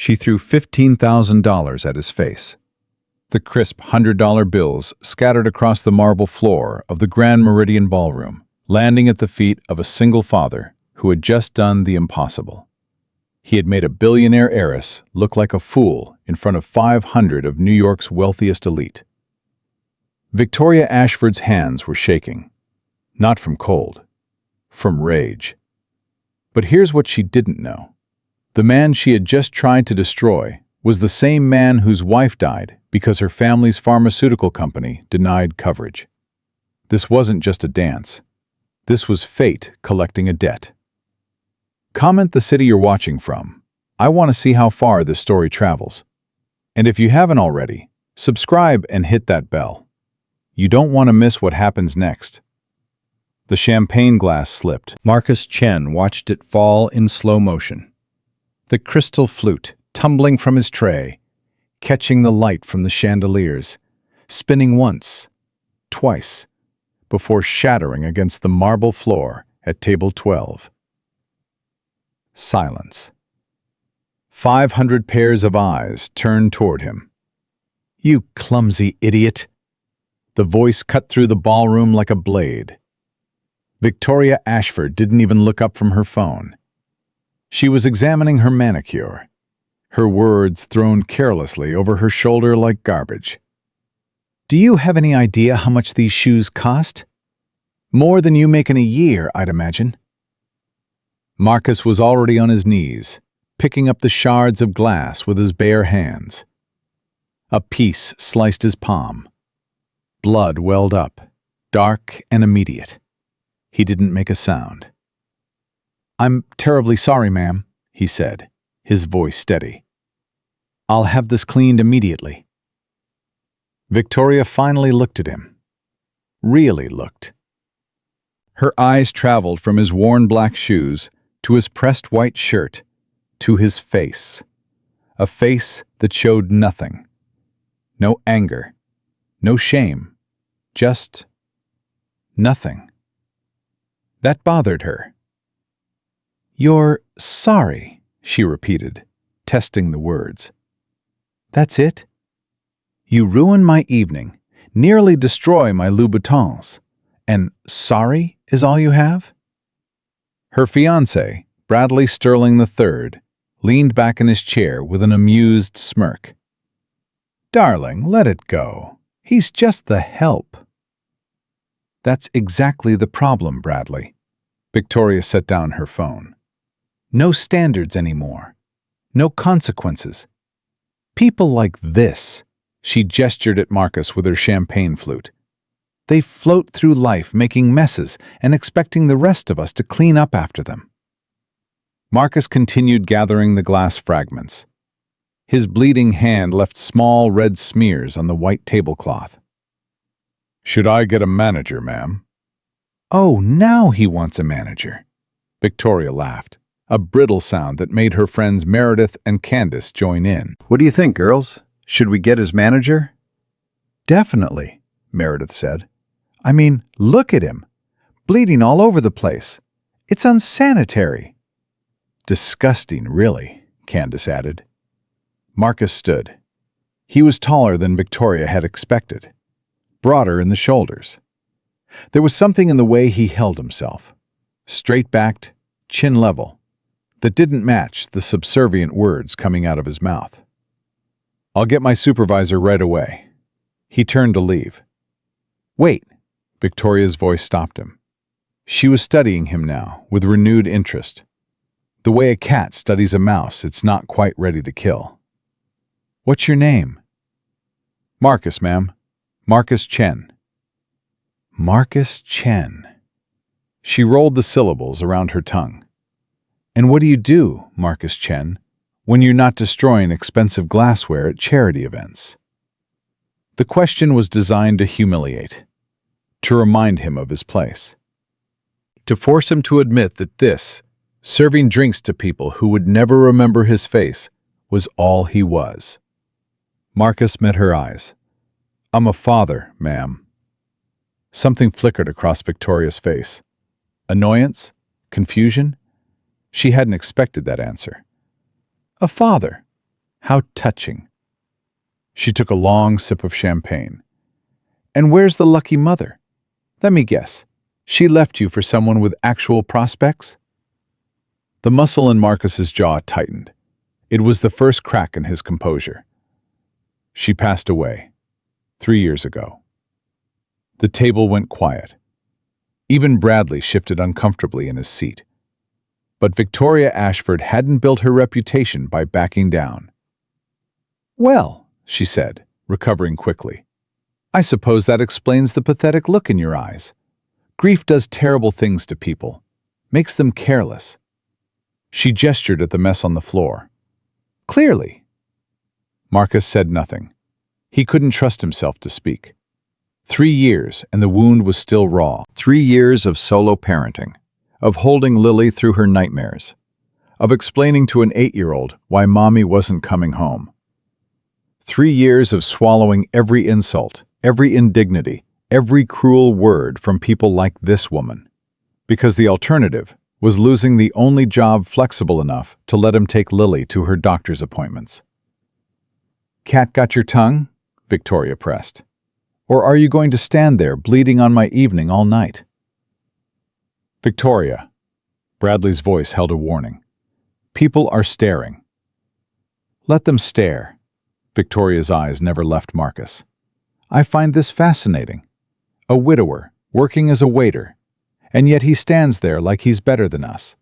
She threw $15,000 at his face. The crisp $100 bills scattered across the marble floor of the Grand Meridian Ballroom, landing at the feet of a single father who had just done the impossible. He had made a billionaire heiress look like a fool in front of 500 of New York's wealthiest elite. Victoria Ashford's hands were shaking, not from cold, from rage. But here's what she didn't know. The man she had just tried to destroy was the same man whose wife died because her family's pharmaceutical company denied coverage. This wasn't just a dance. This was fate collecting a debt. Comment the city you're watching from. I want to see how far this story travels. And if you haven't already, subscribe and hit that bell. You don't want to miss what happens next. The champagne glass slipped. Marcus Chen watched it fall in slow motion. The crystal flute tumbling from his tray, catching the light from the chandeliers, spinning once, twice, before shattering against the marble floor at table 12. Silence. 500 pairs of eyes turned toward him. "You clumsy idiot!" The voice cut through the ballroom like a blade. Victoria Ashford didn't even look up from her phone. She was examining her manicure, her words thrown carelessly over her shoulder like garbage. "Do you have any idea how much these shoes cost? More than you make in a year, I'd imagine." Marcus was already on his knees, picking up the shards of glass with his bare hands. A piece sliced his palm. Blood welled up, dark and immediate. He didn't make a sound. "I'm terribly sorry, ma'am," he said, his voice steady. "I'll have this cleaned immediately." Victoria finally looked at him. Really looked. Her eyes traveled from his worn black shoes to his pressed white shirt to his face. A face that showed nothing. No anger. No shame. Just nothing. That bothered her. "You're sorry," she repeated, testing the words. "That's it? You ruin my evening, nearly destroy my Louboutins, and sorry is all you have?" Her fiancé, Bradley Sterling III, leaned back in his chair with an amused smirk. "Darling, let it go. He's just the help." "That's exactly the problem, Bradley." Victoria set down her phone. "No standards anymore. No consequences. People like this," she gestured at Marcus with her champagne flute. "They float through life making messes and expecting the rest of us to clean up after them." Marcus continued gathering the glass fragments. His bleeding hand left small red smears on the white tablecloth. "Should I get a manager, ma'am?" "Oh, now he wants a manager." Victoria laughed, a brittle sound that made her friends Meredith and Candace join in. "What do you think, girls? Should we get his manager?" "Definitely," Meredith said. "I mean, look at him. Bleeding all over the place. It's unsanitary." "Disgusting, really," Candace added. Marcus stood. He was taller than Victoria had expected, broader in the shoulders. There was something in the way he held himself, straight-backed, chin level, that didn't match the subservient words coming out of his mouth. "I'll get my supervisor right away." He turned to leave. "Wait," Victoria's voice stopped him. She was studying him now with renewed interest, the way a cat studies a mouse it's not quite ready to kill. "What's your name?" "Marcus, ma'am. Marcus Chen." Marcus Chen. She rolled the syllables around her tongue. "And what do you do, Marcus Chen, when you're not destroying expensive glassware at charity events?" The question was designed to humiliate, to remind him of his place, to force him to admit that this, serving drinks to people who would never remember his face, was all he was. Marcus met her eyes. "I'm a father, ma'am." Something flickered across Victoria's face. Annoyance? Confusion? She hadn't expected that answer. "A father? How touching. She took a long sip of champagne. And where's the lucky mother? Let me guess. She left you for someone with actual prospects? The muscle in Marcus's jaw tightened. It was the first crack in his composure. She passed away 3 years ago. The table went quiet. Even Bradley shifted uncomfortably in his seat. But Victoria Ashford hadn't built her reputation by backing down. "Well," she said, recovering quickly, "I suppose that explains the pathetic look in your eyes. Grief does terrible things to people, makes them careless." She gestured at the mess on the floor. "Clearly." Marcus said nothing. He couldn't trust himself to speak. 3 years, and the wound was still raw. 3 years of solo parenting, of holding Lily through her nightmares, of explaining to an 8-year-old why mommy wasn't coming home. 3 years of swallowing every insult, every indignity, every cruel word from people like this woman. Because the alternative was losing the only job flexible enough to let him take Lily to her doctor's appointments. "Cat got your tongue?" Victoria pressed. "Or are you going to stand there bleeding on my evening all night?" "Victoria," Bradley's voice held a warning. "People are staring." "Let them stare." Victoria's eyes never left Marcus. "I find this fascinating. A widower, working as a waiter, and yet he stands there like he's better than us,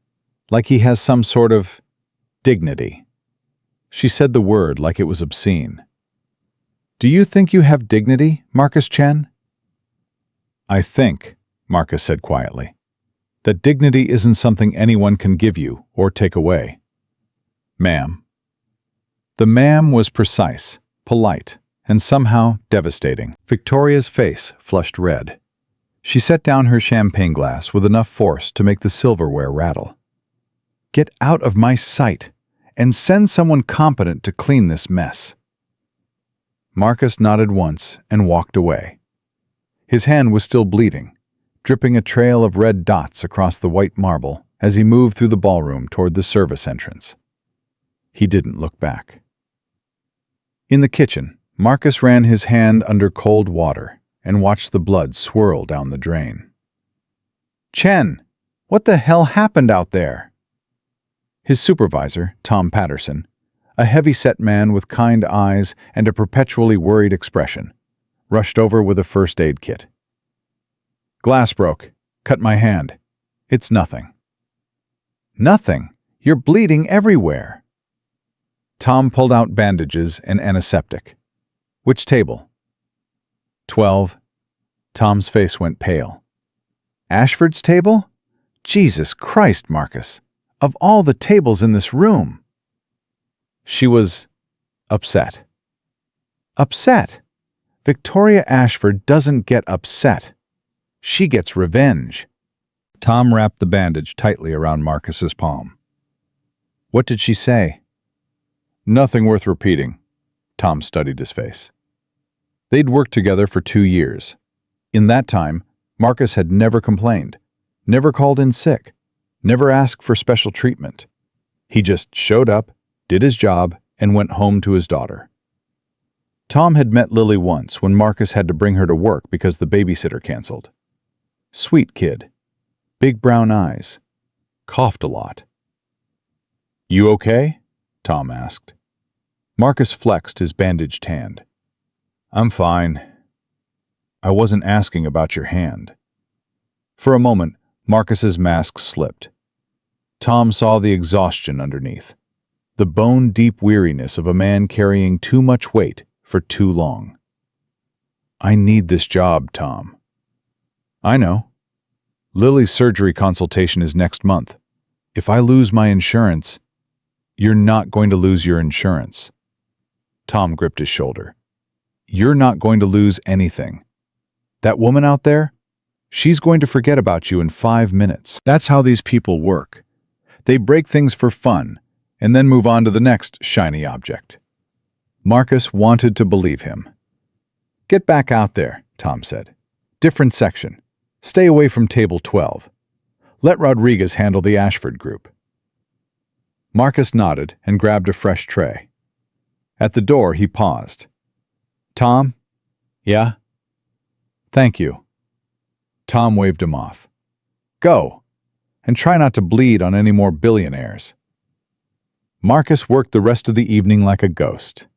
like he has some sort of dignity." She said the word like it was obscene. "Do you think you have dignity, Marcus Chen?" "I think," Marcus said quietly, "that dignity isn't something anyone can give you or take away." "Ma'am." The ma'am was precise, polite, and somehow devastating. Victoria's face flushed red. She set down her champagne glass with enough force to make the silverware rattle. "Get out of my sight, and send someone competent to clean this mess." Marcus nodded once and walked away. His hand was still bleeding, dripping a trail of red dots across the white marble as he moved through the ballroom toward the service entrance. He didn't look back. In the kitchen, Marcus ran his hand under cold water and watched the blood swirl down the drain. "Chen, what the hell happened out there?" His supervisor, Tom Patterson, a heavy-set man with kind eyes and a perpetually worried expression, rushed over with a first aid kit. "Glass broke. Cut my hand. It's nothing." "Nothing? You're bleeding everywhere." Tom pulled out bandages and antiseptic. "Which table?" 12. Tom's face went pale. "Ashford's table? Jesus Christ, Marcus. Of all the tables in this room." She was upset. Upset? Victoria Ashford doesn't get upset. She gets revenge. Tom wrapped the bandage tightly around Marcus's palm. "What did she say?" "Nothing worth repeating." Tom studied his face. They'd worked together for 2 years. In that time, Marcus had never complained, never called in sick, never asked for special treatment. He just showed up, did his job, and went home to his daughter. Tom had met Lily once when Marcus had to bring her to work because the babysitter canceled. Sweet kid. Big brown eyes. Coughed a lot. "You okay?" Tom asked. Marcus flexed his bandaged hand. "I'm fine. I wasn't asking about your hand." For a moment, Marcus's mask slipped. Tom saw the exhaustion underneath, the bone-deep weariness of a man carrying too much weight for too long. "I need this job, Tom." "I know. Lily's surgery consultation is next month. If I lose my insurance..." "You're not going to lose your insurance." Tom gripped his shoulder. "You're not going to lose anything. That woman out there, she's going to forget about you in 5 minutes. That's how these people work. They break things for fun, and then move on to the next shiny object." Marcus wanted to believe him. "Get back out there," Tom said. "Different section. Stay away from table 12. Let Rodriguez handle the Ashford group." Marcus nodded and grabbed a fresh tray. At the door, he paused. "Tom? Yeah? Thank you." Tom waved him off. "Go, and try not to bleed on any more billionaires." Marcus worked the rest of the evening like a ghost.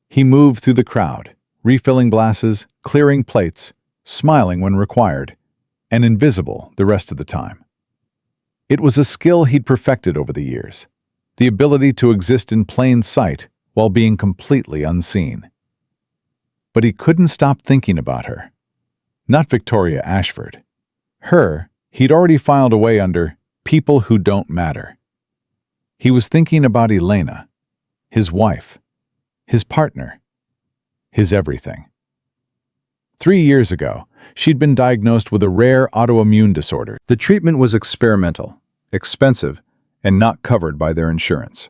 He moved through the crowd, refilling glasses, clearing plates, smiling when required, and invisible the rest of the time. It was a skill he'd perfected over the years, the ability to exist in plain sight while being completely unseen. But he couldn't stop thinking about her. Not Victoria Ashford. Her, he'd already filed away under people who don't matter. He was thinking about Elena, his wife, his partner, his everything. 3 years ago, she'd been diagnosed with a rare autoimmune disorder. The treatment was experimental, expensive, and not covered by their insurance.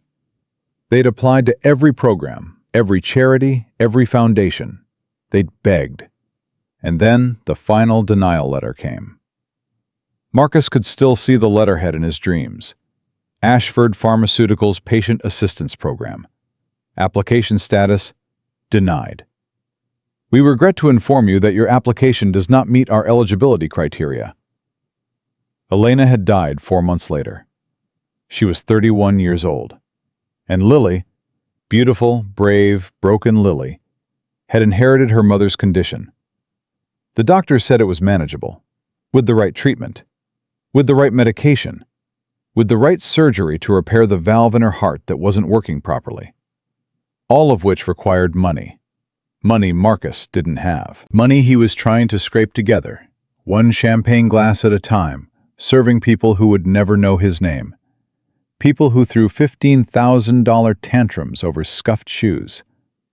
They'd applied to every program, every charity, every foundation. They'd begged. And then the final denial letter came. Marcus could still see the letterhead in his dreams. Ashford Pharmaceuticals Patient Assistance Program. Application status: denied. We regret to inform you that your application does not meet our eligibility criteria. Elena had died 4 months later. She was 31 years old. And Lily, beautiful, brave, broken Lily, had inherited her mother's condition. The doctor said it was manageable, with the right treatment, with the right medication, with the right surgery to repair the valve in her heart that wasn't working properly. All of which required money. Money Marcus didn't have. Money he was trying to scrape together, one champagne glass at a time, serving people who would never know his name. People who threw $15,000 tantrums over scuffed shoes.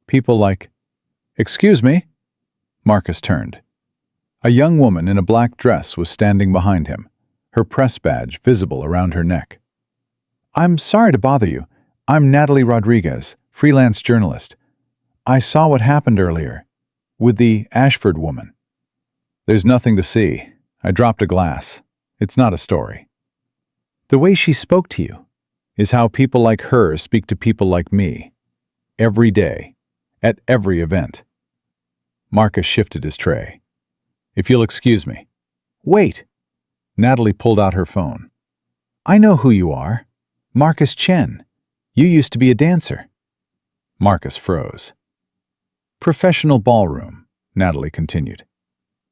People like, "Excuse me?" Marcus turned. A young woman in a black dress was standing behind him, her press badge visible around her neck. "I'm sorry to bother you. I'm Natalie Rodriguez, freelance journalist. I saw what happened earlier, with the Ashford woman." "There's nothing to see. I dropped a glass. It's not a story." "The way she spoke to you is how people like her speak to people like me. Every day, at every event." Marcus shifted his tray. "If you'll excuse me." "Wait." Natalie pulled out her phone. "I know who you are. Marcus Chen. You used to be a dancer." Marcus froze. "Professional ballroom," Natalie continued.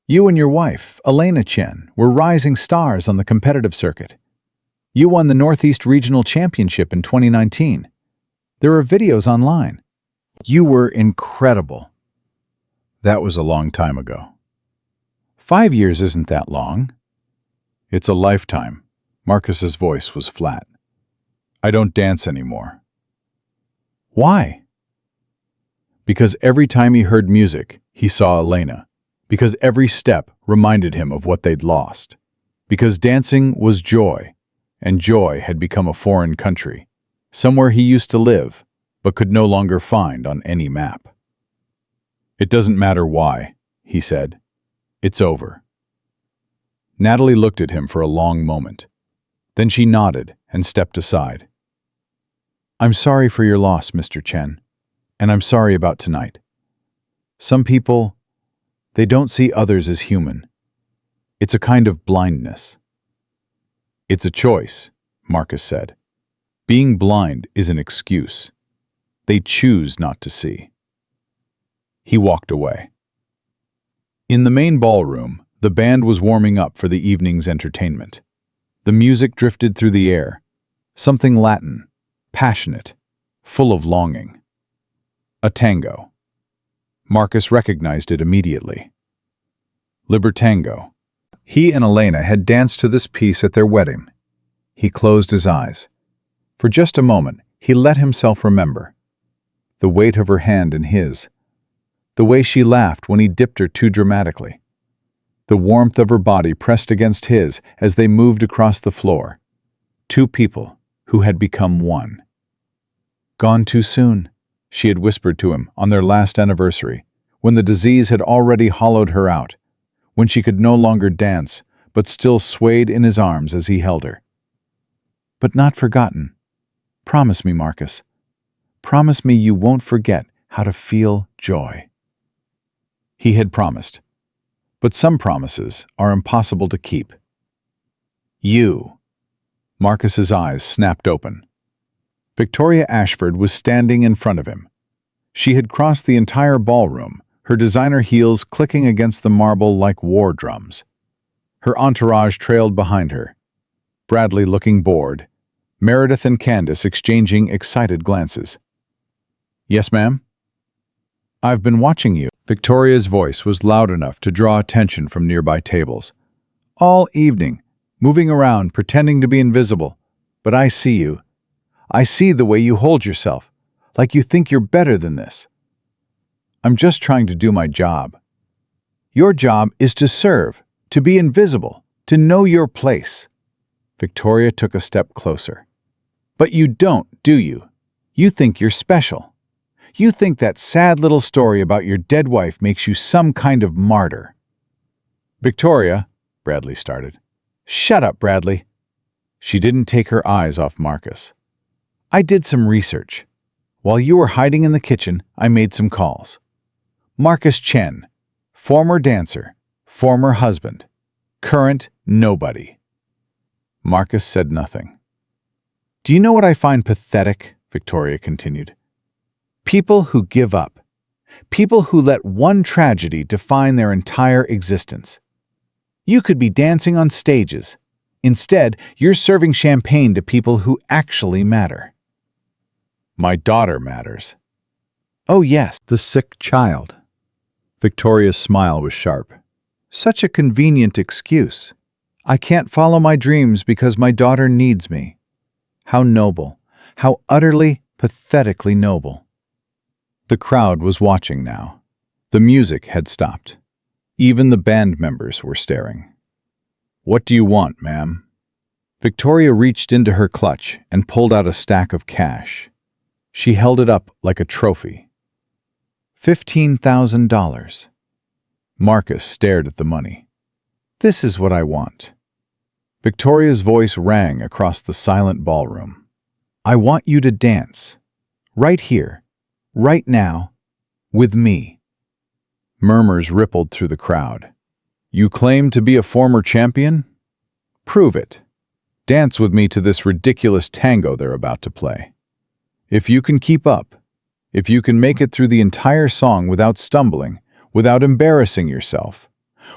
"You and your wife, Elena Chen, were rising stars on the competitive circuit. You won the Northeast Regional Championship in 2019. There are videos online. You were incredible." "That was a long time ago." 5 years isn't that long." "It's a lifetime." Marcus's voice was flat. "I don't dance anymore." "Why?" Because every time he heard music, he saw Elena. Because every step reminded him of what they'd lost. Because dancing was joy, and joy had become a foreign country, somewhere he used to live, but could no longer find on any map. "It doesn't matter why," he said. "It's over." Natalie looked at him for a long moment. Then she nodded and stepped aside. "I'm sorry for your loss, Mr. Chen, and I'm sorry about tonight. Some people, they don't see others as human. It's a kind of blindness." "It's a choice," Marcus said. "Being blind is an excuse. They choose not to see." He walked away. In the main ballroom, the band was warming up for the evening's entertainment. The music drifted through the air, something Latin, passionate, full of longing. A tango. Marcus recognized it immediately. Libertango. He and Elena had danced to this piece at their wedding. He closed his eyes. For just a moment, he let himself remember. The weight of her hand in his. The way she laughed when he dipped her too dramatically. The warmth of her body pressed against his as they moved across the floor. Two people who had become one. "Gone too soon," she had whispered to him on their last anniversary, when the disease had already hollowed her out, when she could no longer dance, but still swayed in his arms as he held her. "But not forgotten. Promise me, Marcus. Promise me you won't forget how to feel joy. He had promised, but some promises are impossible to keep. You. Marcus's eyes snapped open. Victoria Ashford was standing in front of him. She had crossed the entire ballroom, her designer heels clicking against the marble like war drums. Her entourage trailed behind her, Bradley looking bored, Meredith and Candace exchanging excited glances. "Yes, ma'am?" "I've been watching you." Victoria's voice was loud enough to draw attention from nearby tables. "All evening, moving around, pretending to be invisible. But I see you. I see the way you hold yourself, like you think you're better than this." "I'm just trying to do my job." "Your job is to serve, to be invisible, to know your place." Victoria took a step closer. "But you don't, do you? You think you're special. You think that sad little story about your dead wife makes you some kind of martyr." "Victoria," Bradley started. "Shut up, Bradley." She didn't take her eyes off Marcus. "I did some research. While you were hiding in the kitchen, I made some calls. Marcus Chen, former dancer, former husband, current nobody." Marcus said nothing. "Do you know what I find pathetic?" Victoria continued. "People who give up. People who let one tragedy define their entire existence. You could be dancing on stages. Instead, you're serving champagne to people who actually matter." "My daughter matters." "Oh yes, the sick child." Victoria's smile was sharp. "Such a convenient excuse. I can't follow my dreams because my daughter needs me." How noble, how utterly, pathetically noble. The crowd was watching now. The music had stopped. Even the band members were staring. "What do you want, ma'am?" Victoria reached into her clutch and pulled out a stack of cash. She held it up like a trophy. $15,000. Marcus stared at the money. "This is what I want." Victoria's voice rang across the silent ballroom. "I want you to dance. Right here. Right now. With me." Murmurs rippled through the crowd. "You claim to be a former champion? Prove it. Dance with me to this ridiculous tango they're about to play. If you can keep up, if you can make it through the entire song without stumbling, without embarrassing yourself,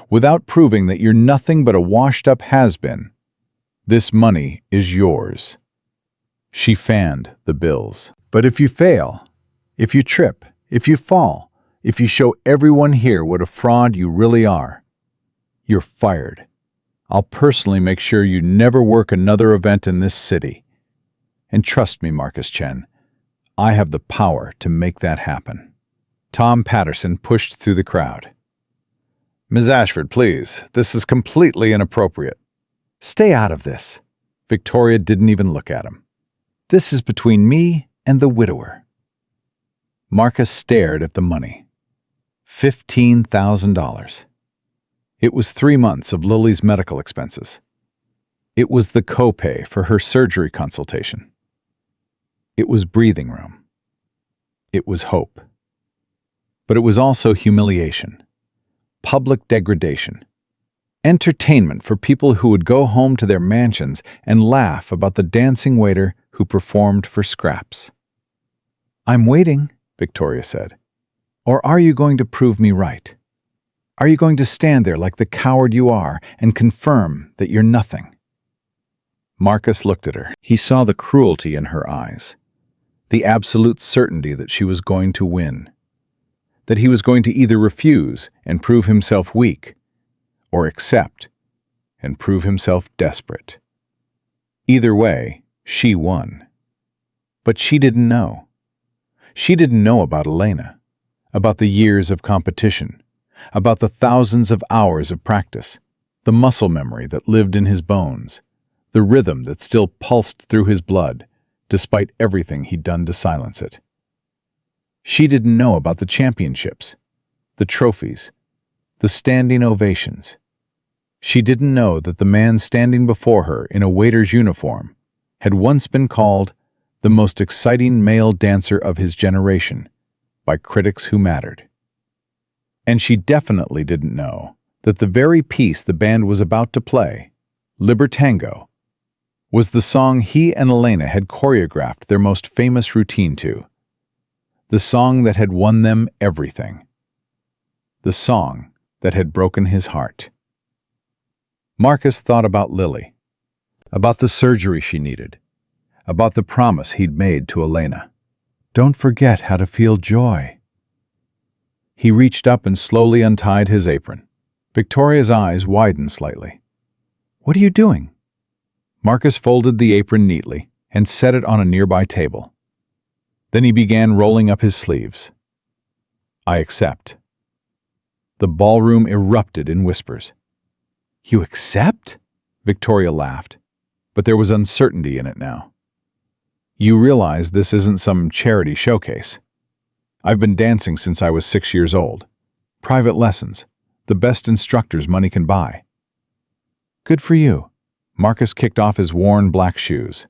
without proving that you're nothing but a washed-up has-been, this money is yours." She fanned the bills. "But if you fail, if you trip, if you fall, if you show everyone here what a fraud you really are, you're fired. I'll personally make sure you never work another event in this city. And trust me, Marcus Chen, I have the power to make that happen." Tom Patterson pushed through the crowd. "Ms. Ashford, please, this is completely inappropriate." "Stay out of this." Victoria didn't even look at him. "This is between me and the widower." Marcus stared at the money. $15,000. It was 3 months of Lily's medical expenses. It was the copay for her surgery consultation. It was breathing room. It was hope. But it was also humiliation, public degradation, entertainment for people who would go home to their mansions and laugh about the dancing waiter who performed for scraps. "I'm waiting," Victoria said. "Or are you going to prove me right? Are you going to stand there like the coward you are and confirm that you're nothing?" Marcus looked at her. He saw the cruelty in her eyes, the absolute certainty that she was going to win, that he was going to either refuse and prove himself weak, or accept and prove himself desperate. Either way, she won. But she didn't know. She didn't know about Elena, about the years of competition, about the thousands of hours of practice, the muscle memory that lived in his bones, the rhythm that still pulsed through his blood, despite everything he'd done to silence it. She didn't know about the championships, the trophies, the standing ovations. She didn't know that the man standing before her in a waiter's uniform had once been called the most exciting male dancer of his generation by critics who mattered. And she definitely didn't know that the very piece the band was about to play, Libertango, was the song he and Elena had choreographed their most famous routine to. The song that had won them everything. The song that had broken his heart. Marcus thought about Lily, about the surgery she needed, about the promise he'd made to Elena. Don't forget how to feel joy. He reached up and slowly untied his apron. Victoria's eyes widened slightly. What are you doing? Marcus folded the apron neatly and set it on a nearby table. Then he began rolling up his sleeves. I accept. The ballroom erupted in whispers. You accept? Victoria laughed, but there was uncertainty in it now. You realize this isn't some charity showcase. I've been dancing since I was 6 years old. Private lessons, the best instructors money can buy. Good for you. Marcus kicked off his worn black shoes.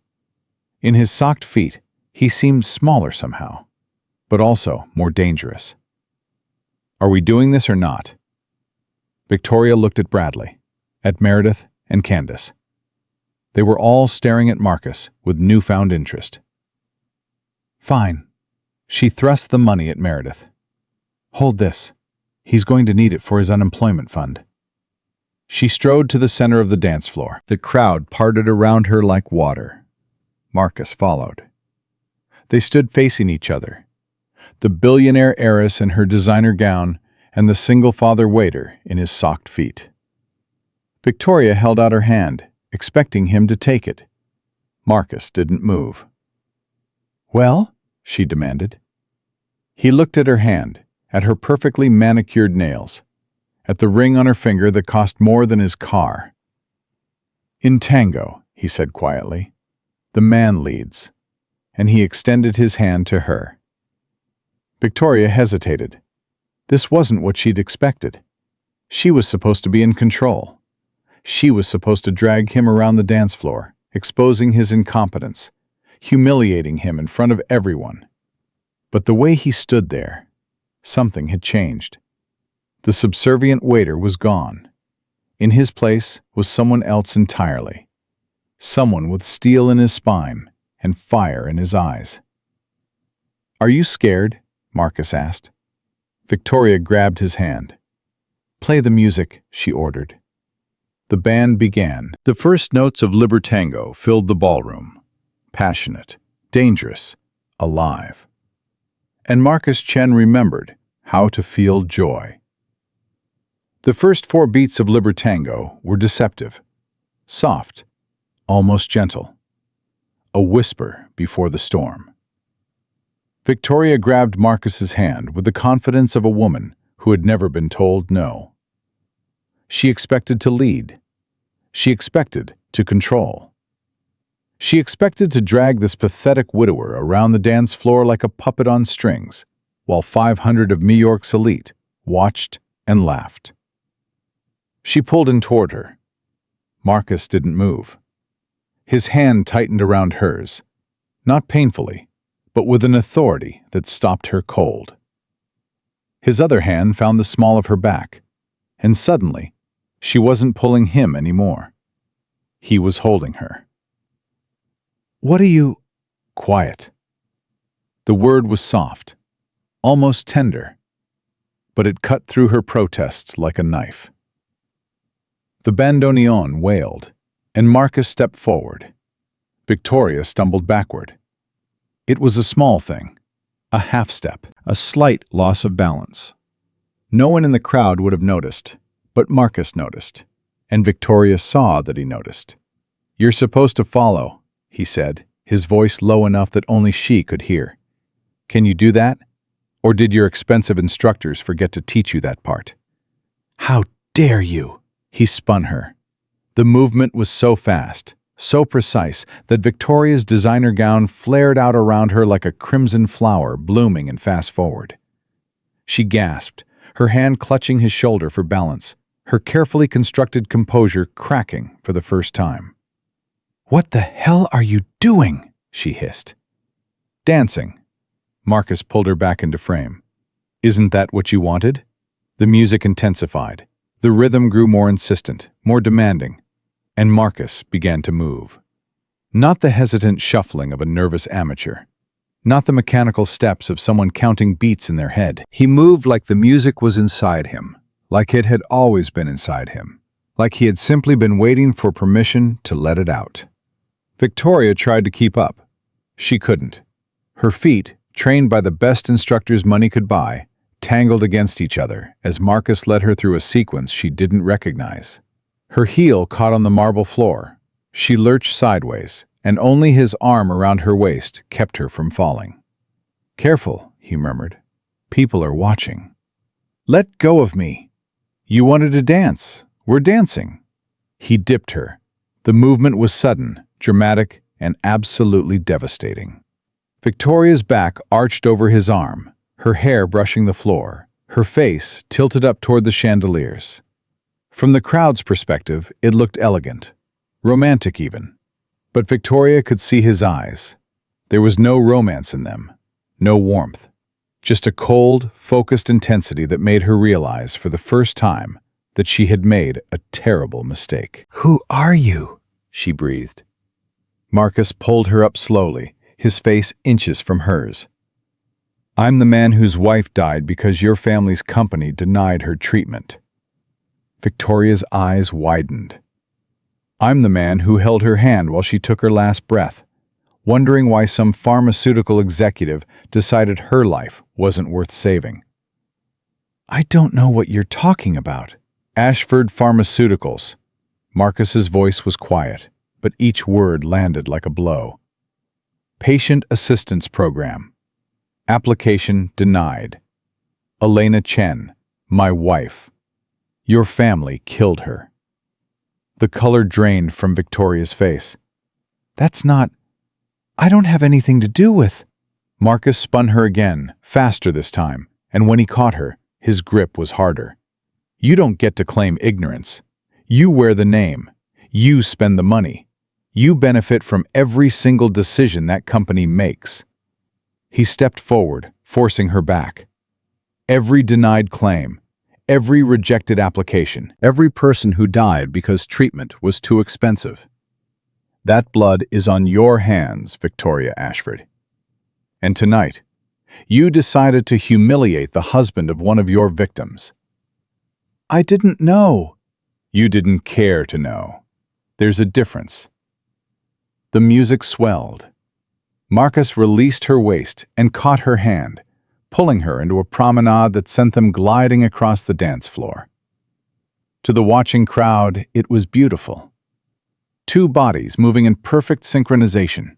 In his socked feet, he seemed smaller somehow, but also more dangerous. Are we doing this or not? Victoria looked at Bradley, at Meredith and Candace. They were all staring at Marcus with newfound interest. Fine. She thrust the money at Meredith. Hold this. He's going to need it for his unemployment fund. She strode to the center of the dance floor. The crowd parted around her like water. Marcus followed. They stood facing each other. The billionaire heiress in her designer gown and the single-father waiter in his socked feet. Victoria held out her hand, expecting him to take it. Marcus didn't move. Well? She demanded. He looked at her hand, at her perfectly manicured nails, at the ring on her finger that cost more than his car. In tango, he said quietly, the man leads, and he extended his hand to her. Victoria hesitated. This wasn't what she'd expected. She was supposed to be in control. She was supposed to drag him around the dance floor, exposing his incompetence, humiliating him in front of everyone. But the way he stood there, something had changed. The subservient waiter was gone. In his place was someone else entirely. Someone with steel in his spine and fire in his eyes. Are you scared? Marcus asked. Victoria grabbed his hand. Play the music, she ordered. The band began. The first notes of Libertango filled the ballroom. Passionate, dangerous, alive. And Marcus Chen remembered how to feel joy. The first 4 beats of Libertango were deceptive, soft, almost gentle. A whisper before the storm. Victoria grabbed Marcus's hand with the confidence of a woman who had never been told no. She expected to lead. She expected to control. She expected to drag this pathetic widower around the dance floor like a puppet on strings, while 500 of New York's elite watched and laughed. She pulled him toward her. Marcus didn't move. His hand tightened around hers, not painfully, but with an authority that stopped her cold. His other hand found the small of her back, and suddenly, she wasn't pulling him anymore. He was holding her. What are you... Quiet. The word was soft, almost tender, but it cut through her protest like a knife. The bandoneon wailed, and Marcus stepped forward. Victoria stumbled backward. It was a small thing, a half-step, a slight loss of balance. No one in the crowd would have noticed, but Marcus noticed, and Victoria saw that he noticed. You're supposed to follow, he said, his voice low enough that only she could hear. Can you do that? Or did your expensive instructors forget to teach you that part? How dare you? He spun her. The movement was so fast, so precise, that Victoria's designer gown flared out around her like a crimson flower blooming in fast forward. She gasped, her hand clutching his shoulder for balance, her carefully constructed composure cracking for the first time. What the hell are you doing? She hissed. Dancing. Marcus pulled her back into frame. Isn't that what you wanted? The music intensified. The rhythm grew more insistent, more demanding, and Marcus began to move. Not the hesitant shuffling of a nervous amateur. Not the mechanical steps of someone counting beats in their head. He moved like the music was inside him, like it had always been inside him, like he had simply been waiting for permission to let it out. Victoria tried to keep up. She couldn't. Her feet, trained by the best instructors money could buy, tangled against each other as Marcus led her through a sequence she didn't recognize. Her heel caught on the marble floor. She lurched sideways, and only his arm around her waist kept her from falling. "Careful," he murmured. "People are watching." "Let go of me." "You wanted to dance. We're dancing." He dipped her. The movement was sudden, dramatic, and absolutely devastating. Victoria's back arched over his arm, her hair brushing the floor, her face tilted up toward the chandeliers. From the crowd's perspective, it looked elegant, romantic even. But Victoria could see his eyes. There was no romance in them, no warmth, just a cold, focused intensity that made her realize for the first time that she had made a terrible mistake. "Who are you?" she breathed. Marcus pulled her up slowly, his face inches from hers. "I'm the man whose wife died because your family's company denied her treatment." Victoria's eyes widened. "I'm the man who held her hand while she took her last breath, wondering why some pharmaceutical executive decided her life wasn't worth saving." "I don't know what you're talking about." "Ashford Pharmaceuticals." Marcus's voice was quiet, but each word landed like a blow. "Patient Assistance Program. Application denied. Elena Chen, my wife. Your family killed her." The color drained from Victoria's face. "That's not... I don't have anything to do with..." Marcus spun her again, faster this time, and when he caught her, his grip was harder. "You don't get to claim ignorance. You wear the name. You spend the money. You benefit from every single decision that company makes." He stepped forward, forcing her back. "Every denied claim, every rejected application, every person who died because treatment was too expensive. That blood is on your hands, Victoria Ashford. And tonight, you decided to humiliate the husband of one of your victims." "I didn't know." "You didn't care to know. There's a difference." The music swelled. Marcus released her waist and caught her hand, pulling her into a promenade that sent them gliding across the dance floor. To the watching crowd, it was beautiful. Two bodies moving in perfect synchronization,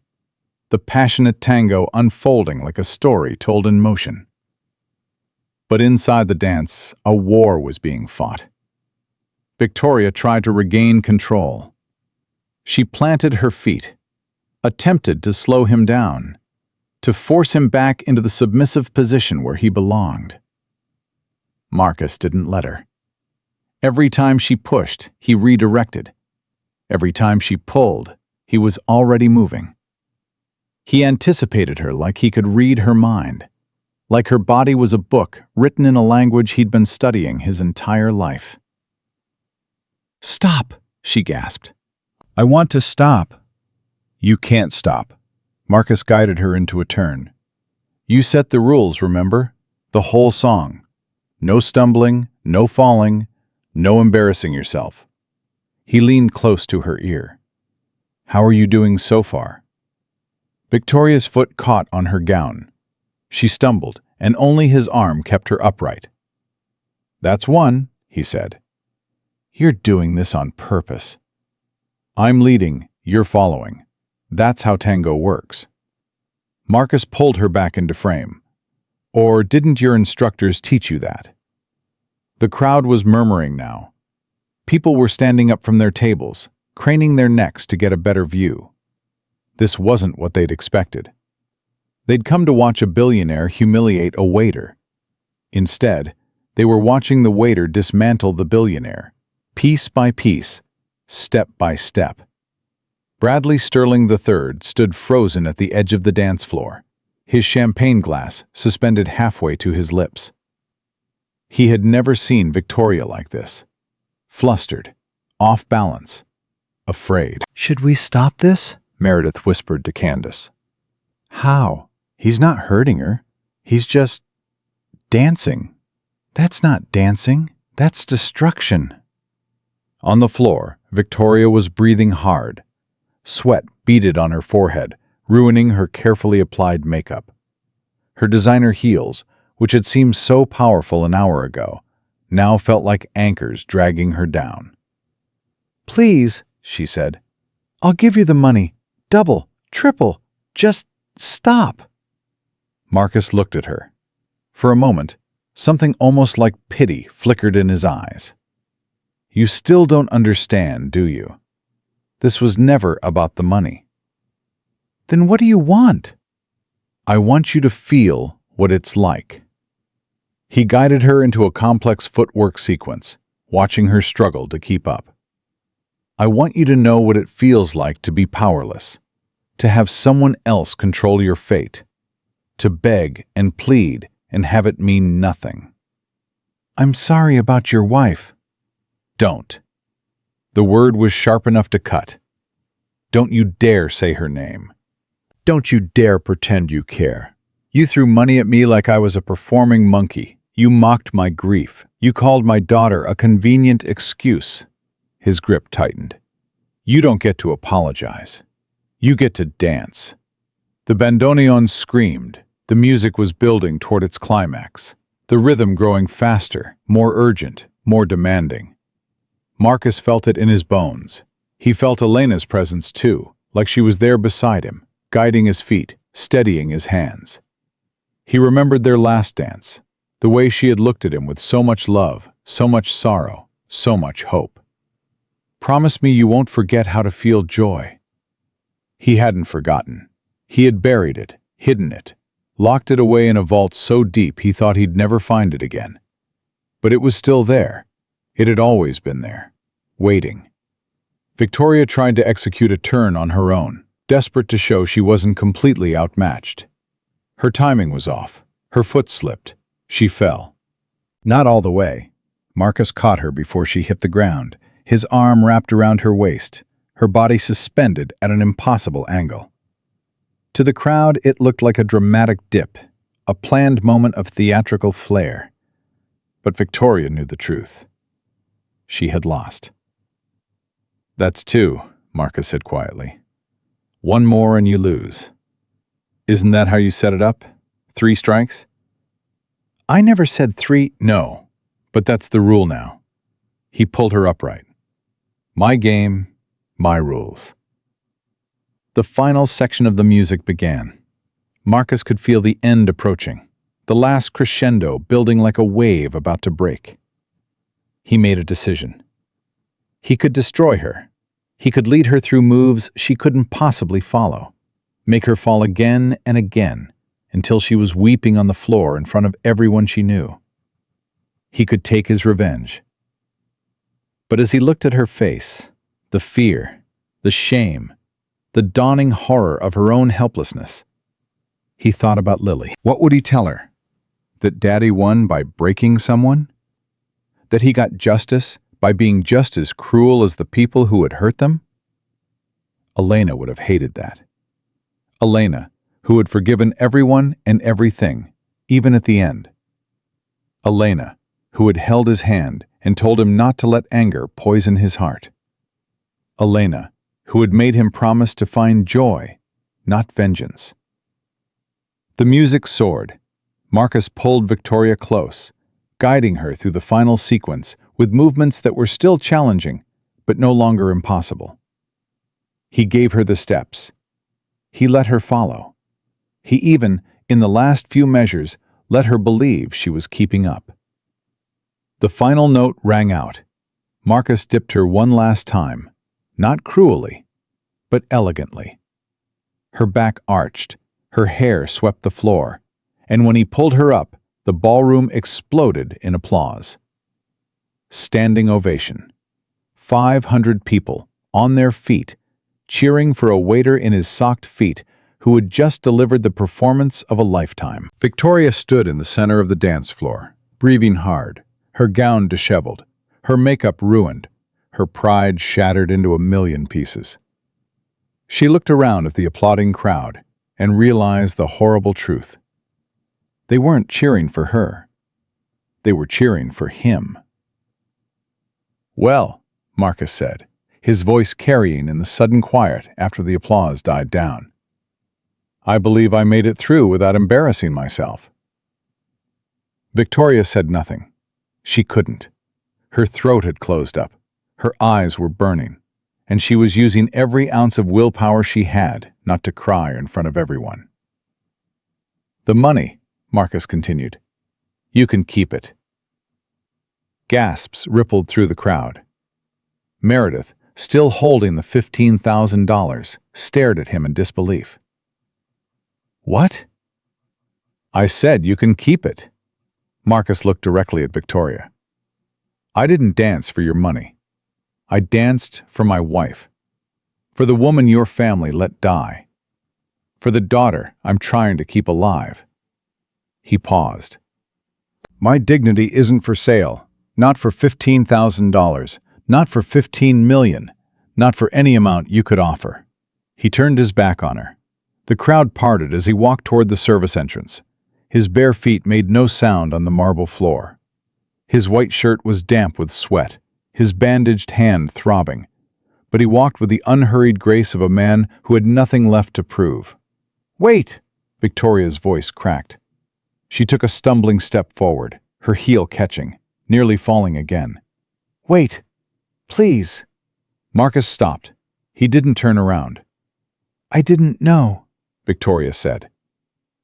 the passionate tango unfolding like a story told in motion. But inside the dance, a war was being fought. Victoria tried to regain control. She planted her feet, attempted to slow him down, to force him back into the submissive position where he belonged. Marcus didn't let her. Every time she pushed, he redirected. Every time she pulled, he was already moving. He anticipated her like he could read her mind, like her body was a book written in a language he'd been studying his entire life. "Stop," she gasped. "I want to stop." "You can't stop." Marcus guided her into a turn. "You set the rules, remember? The whole song. No stumbling, no falling, no embarrassing yourself." He leaned close to her ear. "How are you doing so far?" Victoria's foot caught on her gown. She stumbled, and only his arm kept her upright. "That's one," he said. "You're doing this on purpose." "I'm leading, you're following. That's how tango works." Marcus pulled her back into frame. "Or didn't your instructors teach you that?" The crowd was murmuring now. People were standing up from their tables, craning their necks to get a better view. This wasn't what they'd expected. They'd come to watch a billionaire humiliate a waiter. Instead, they were watching the waiter dismantle the billionaire, piece by piece, step by step. Bradley Sterling III stood frozen at the edge of the dance floor, his champagne glass suspended halfway to his lips. He had never seen Victoria like this. Flustered, off balance, afraid. "Should we stop this?" Meredith whispered to Candace. How? He's not hurting her. He's just dancing. That's not dancing. That's destruction. On the floor, Victoria was breathing hard. Sweat beaded on her forehead, ruining her carefully applied makeup. Her designer heels, which had seemed so powerful an hour ago, now felt like anchors dragging her down. "Please," she said, "I'll give you the money. Double, triple. Just stop." Marcus looked at her. For a moment, something almost like pity flickered in his eyes. "You still don't understand, do you? This was never about the money." "Then what do you want?" "I want you to feel what it's like." He guided her into a complex footwork sequence, watching her struggle to keep up. "I want you to know what it feels like to be powerless, to have someone else control your fate, to beg and plead and have it mean nothing." "I'm sorry about your wife." "Don't." The word was sharp enough to cut. "Don't you dare say her name. Don't you dare pretend you care. You threw money at me like I was a performing monkey. You mocked my grief. You called my daughter a convenient excuse." His grip tightened. "You don't get to apologize. You get to dance." The bandoneon screamed. The music was building toward its climax, the rhythm growing faster, more urgent, more demanding. Marcus felt it in his bones. He felt Elena's presence too, like she was there beside him, guiding his feet, steadying his hands. He remembered their last dance, the way she had looked at him with so much love, so much sorrow, so much hope. "Promise me you won't forget how to feel joy." He hadn't forgotten. He had buried it, hidden it, locked it away in a vault so deep he thought he'd never find it again. But it was still there. It had always been there, waiting. Victoria tried to execute a turn on her own, desperate to show she wasn't completely outmatched. Her timing was off. Her foot slipped. She fell. Not all the way. Marcus caught her before she hit the ground, his arm wrapped around her waist, her body suspended at an impossible angle. To the crowd, it looked like a dramatic dip, a planned moment of theatrical flair. But Victoria knew the truth. She had lost. "That's two," Marcus said quietly. "One more and you lose. Isn't that how you set it up? 3 strikes?" "I never said 3. No, but that's the rule now." He pulled her upright. "My game, my rules." The final section of the music began. Marcus could feel the end approaching, the last crescendo building like a wave about to break. He made a decision. He could destroy her. He could lead her through moves she couldn't possibly follow, make her fall again and again until she was weeping on the floor in front of everyone she knew. He could take his revenge. But as he looked at her face, the fear, the shame, the dawning horror of her own helplessness, he thought about Lily. What would he tell her? That Daddy won by breaking someone? That he got justice by being just as cruel as the people who had hurt them? Elena would have hated that. Elena, who had forgiven everyone and everything, even at the end. Elena, who had held his hand and told him not to let anger poison his heart. Elena, who had made him promise to find joy, not vengeance. The music soared. Marcus pulled Victoria close, guiding her through the final sequence with movements that were still challenging, but no longer impossible. He gave her the steps. He let her follow. He even, in the last few measures, let her believe she was keeping up. The final note rang out. Marcus dipped her one last time, not cruelly, but elegantly. Her back arched, her hair swept the floor, and when he pulled her up, the ballroom exploded in applause. Standing ovation. 500 people, on their feet, cheering for a waiter in his socked feet who had just delivered the performance of a lifetime. Victoria stood in the center of the dance floor, breathing hard, her gown disheveled, her makeup ruined, her pride shattered into a million pieces. She looked around at the applauding crowd and realized the horrible truth. They weren't cheering for her. They were cheering for him. "Well," Marcus said, his voice carrying in the sudden quiet after the applause died down. "I believe I made it through without embarrassing myself." Victoria said nothing. She couldn't. Her throat had closed up. Her eyes were burning, and she was using every ounce of willpower she had not to cry in front of everyone. "The money," Marcus continued. "You can keep it." Gasps rippled through the crowd. Meredith, still holding the $15,000, stared at him in disbelief. "What?" "I said you can keep it." Marcus looked directly at Victoria. "I didn't dance for your money. I danced for my wife, for the woman your family let die, for the daughter I'm trying to keep alive." He paused. "My dignity isn't for sale, not for $15,000, not for $15 million, not for any amount you could offer." He turned his back on her. The crowd parted as he walked toward the service entrance. His bare feet made no sound on the marble floor. His white shirt was damp with sweat, his bandaged hand throbbing, but he walked with the unhurried grace of a man who had nothing left to prove. "Wait!" Victoria's voice cracked. She took a stumbling step forward, her heel catching, nearly falling again. "Wait! Please!" Marcus stopped. He didn't turn around. "I didn't know," Victoria said.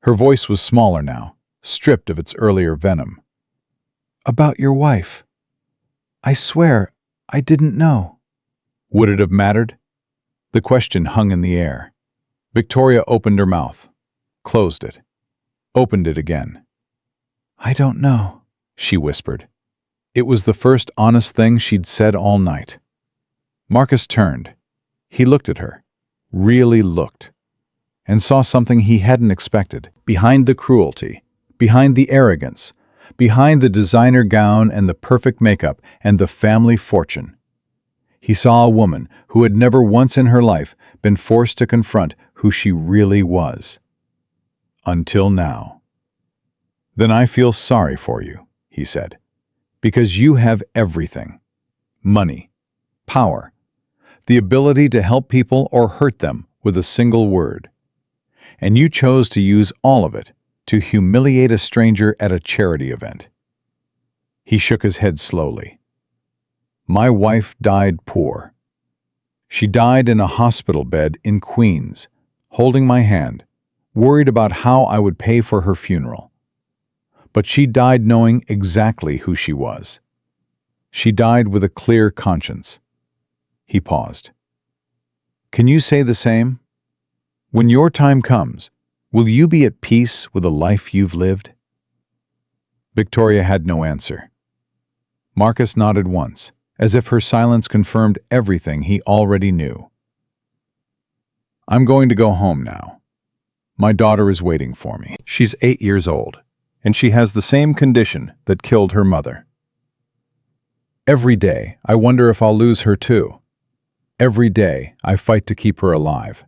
Her voice was smaller now, stripped of its earlier venom. "About your wife. I swear, I didn't know." Would it have mattered? The question hung in the air. Victoria opened her mouth, closed it, opened it again. "I don't know," she whispered. It was the first honest thing she'd said all night. Marcus turned. He looked at her, really looked, and saw something he hadn't expected. Behind the cruelty, behind the arrogance, behind the designer gown and the perfect makeup and the family fortune, he saw a woman who had never once in her life been forced to confront who she really was. Until now. "Then I feel sorry for you," he said, "because you have everything. Money, power, the ability to help people or hurt them with a single word. And you chose to use all of it to humiliate a stranger at a charity event." He shook his head slowly. "My wife died poor. She died in a hospital bed in Queens, holding my hand, worried about how I would pay for her funeral. But she died knowing exactly who she was. She died with a clear conscience." He paused. "Can you say the same? When your time comes, will you be at peace with the life you've lived?" Victoria had no answer. Marcus nodded once, as if her silence confirmed everything he already knew. "I'm going to go home now. My daughter is waiting for me. She's 8 years old, and she has the same condition that killed her mother. Every day, I wonder if I'll lose her too. Every day, I fight to keep her alive,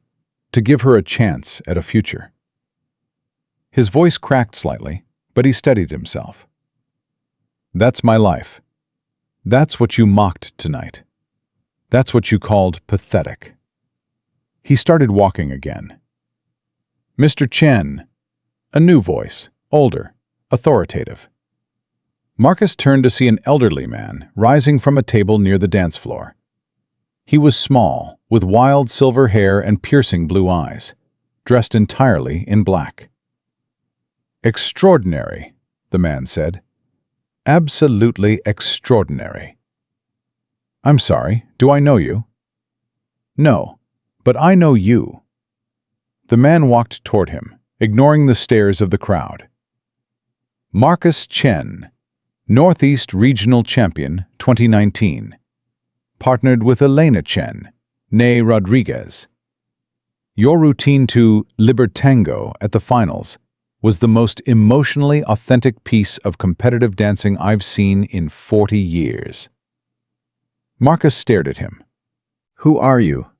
to give her a chance at a future." His voice cracked slightly, but he steadied himself. "That's my life. That's what you mocked tonight. That's what you called pathetic." He started walking again. "Mr. Chen," a new voice, older, authoritative. Marcus turned to see an elderly man rising from a table near the dance floor. He was small, with wild silver hair and piercing blue eyes, dressed entirely in black. "Extraordinary," the man said. "Absolutely extraordinary. I'm sorry, do I know you?" "No, but I know you." The man walked toward him, ignoring the stares of the crowd. "Marcus Chen, Northeast Regional Champion 2019. Partnered with Elena Chen, née Rodriguez. Your routine to Libertango at the finals was the most emotionally authentic piece of competitive dancing I've seen in 40 years. Marcus stared at him. "Who are you?"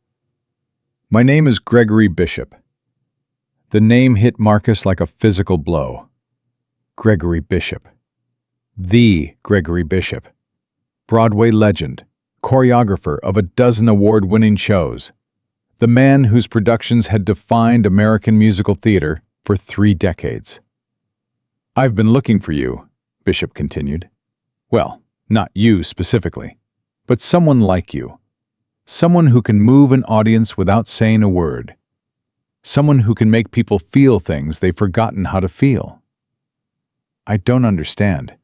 "My name is Gregory Bishop." The name hit Marcus like a physical blow. Gregory Bishop. The Gregory Bishop. Broadway legend, choreographer of a dozen award-winning shows. The man whose productions had defined American musical theater for 3 decades. "I've been looking for you," Bishop continued. "Well, not you specifically, but someone like you. Someone who can move an audience without saying a word. Someone who can make people feel things they've forgotten how to feel." "I don't understand."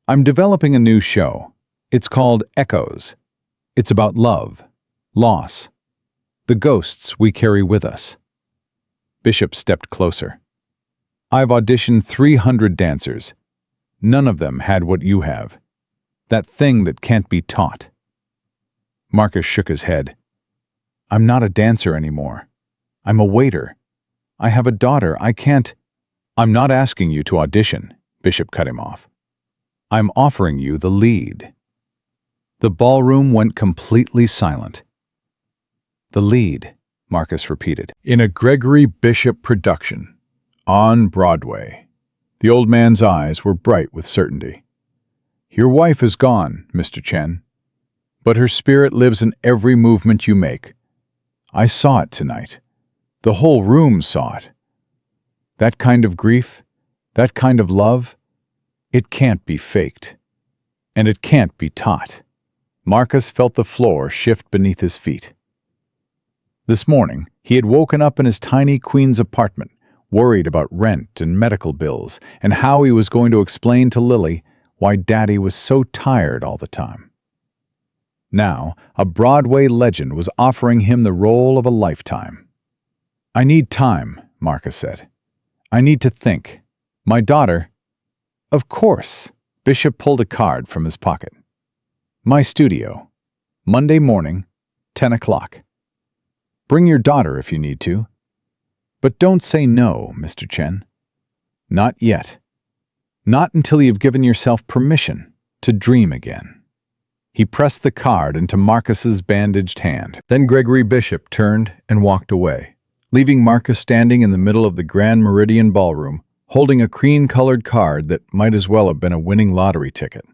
"I'm developing a new show. It's called Echoes. It's about love, loss, the ghosts we carry with us." Bishop stepped closer. "I've auditioned 300 dancers. None of them had what you have. That thing that can't be taught." Marcus shook his head. "I'm not a dancer anymore. I'm a waiter. I have a daughter. I can't—" "I'm not asking you to audition," Bishop cut him off. "I'm offering you the lead." The ballroom went completely silent. "The lead," Marcus repeated. "In a Gregory Bishop production. On Broadway." The old man's eyes were bright with certainty. "Your wife is gone, Mr. Chen. But her spirit lives in every movement you make. I saw it tonight. The whole room saw it. That kind of grief, that kind of love, it can't be faked. And it can't be taught." Marcus felt the floor shift beneath his feet. This morning, he had woken up in his tiny Queens apartment, worried about rent and medical bills, and how he was going to explain to Lily why Daddy was so tired all the time. Now, a Broadway legend was offering him the role of a lifetime. "I need time," Marcus said. "I need to think. My daughter—" "Of course." Bishop pulled a card from his pocket. "My studio. Monday morning, 10 o'clock. Bring your daughter if you need to. But don't say no, Mr. Chen. Not yet. Not until you've given yourself permission to dream again." He pressed the card into Marcus's bandaged hand. Then Gregory Bishop turned and walked away, leaving Marcus standing in the middle of the Grand Meridian Ballroom, holding a cream-colored card that might as well have been a winning lottery ticket.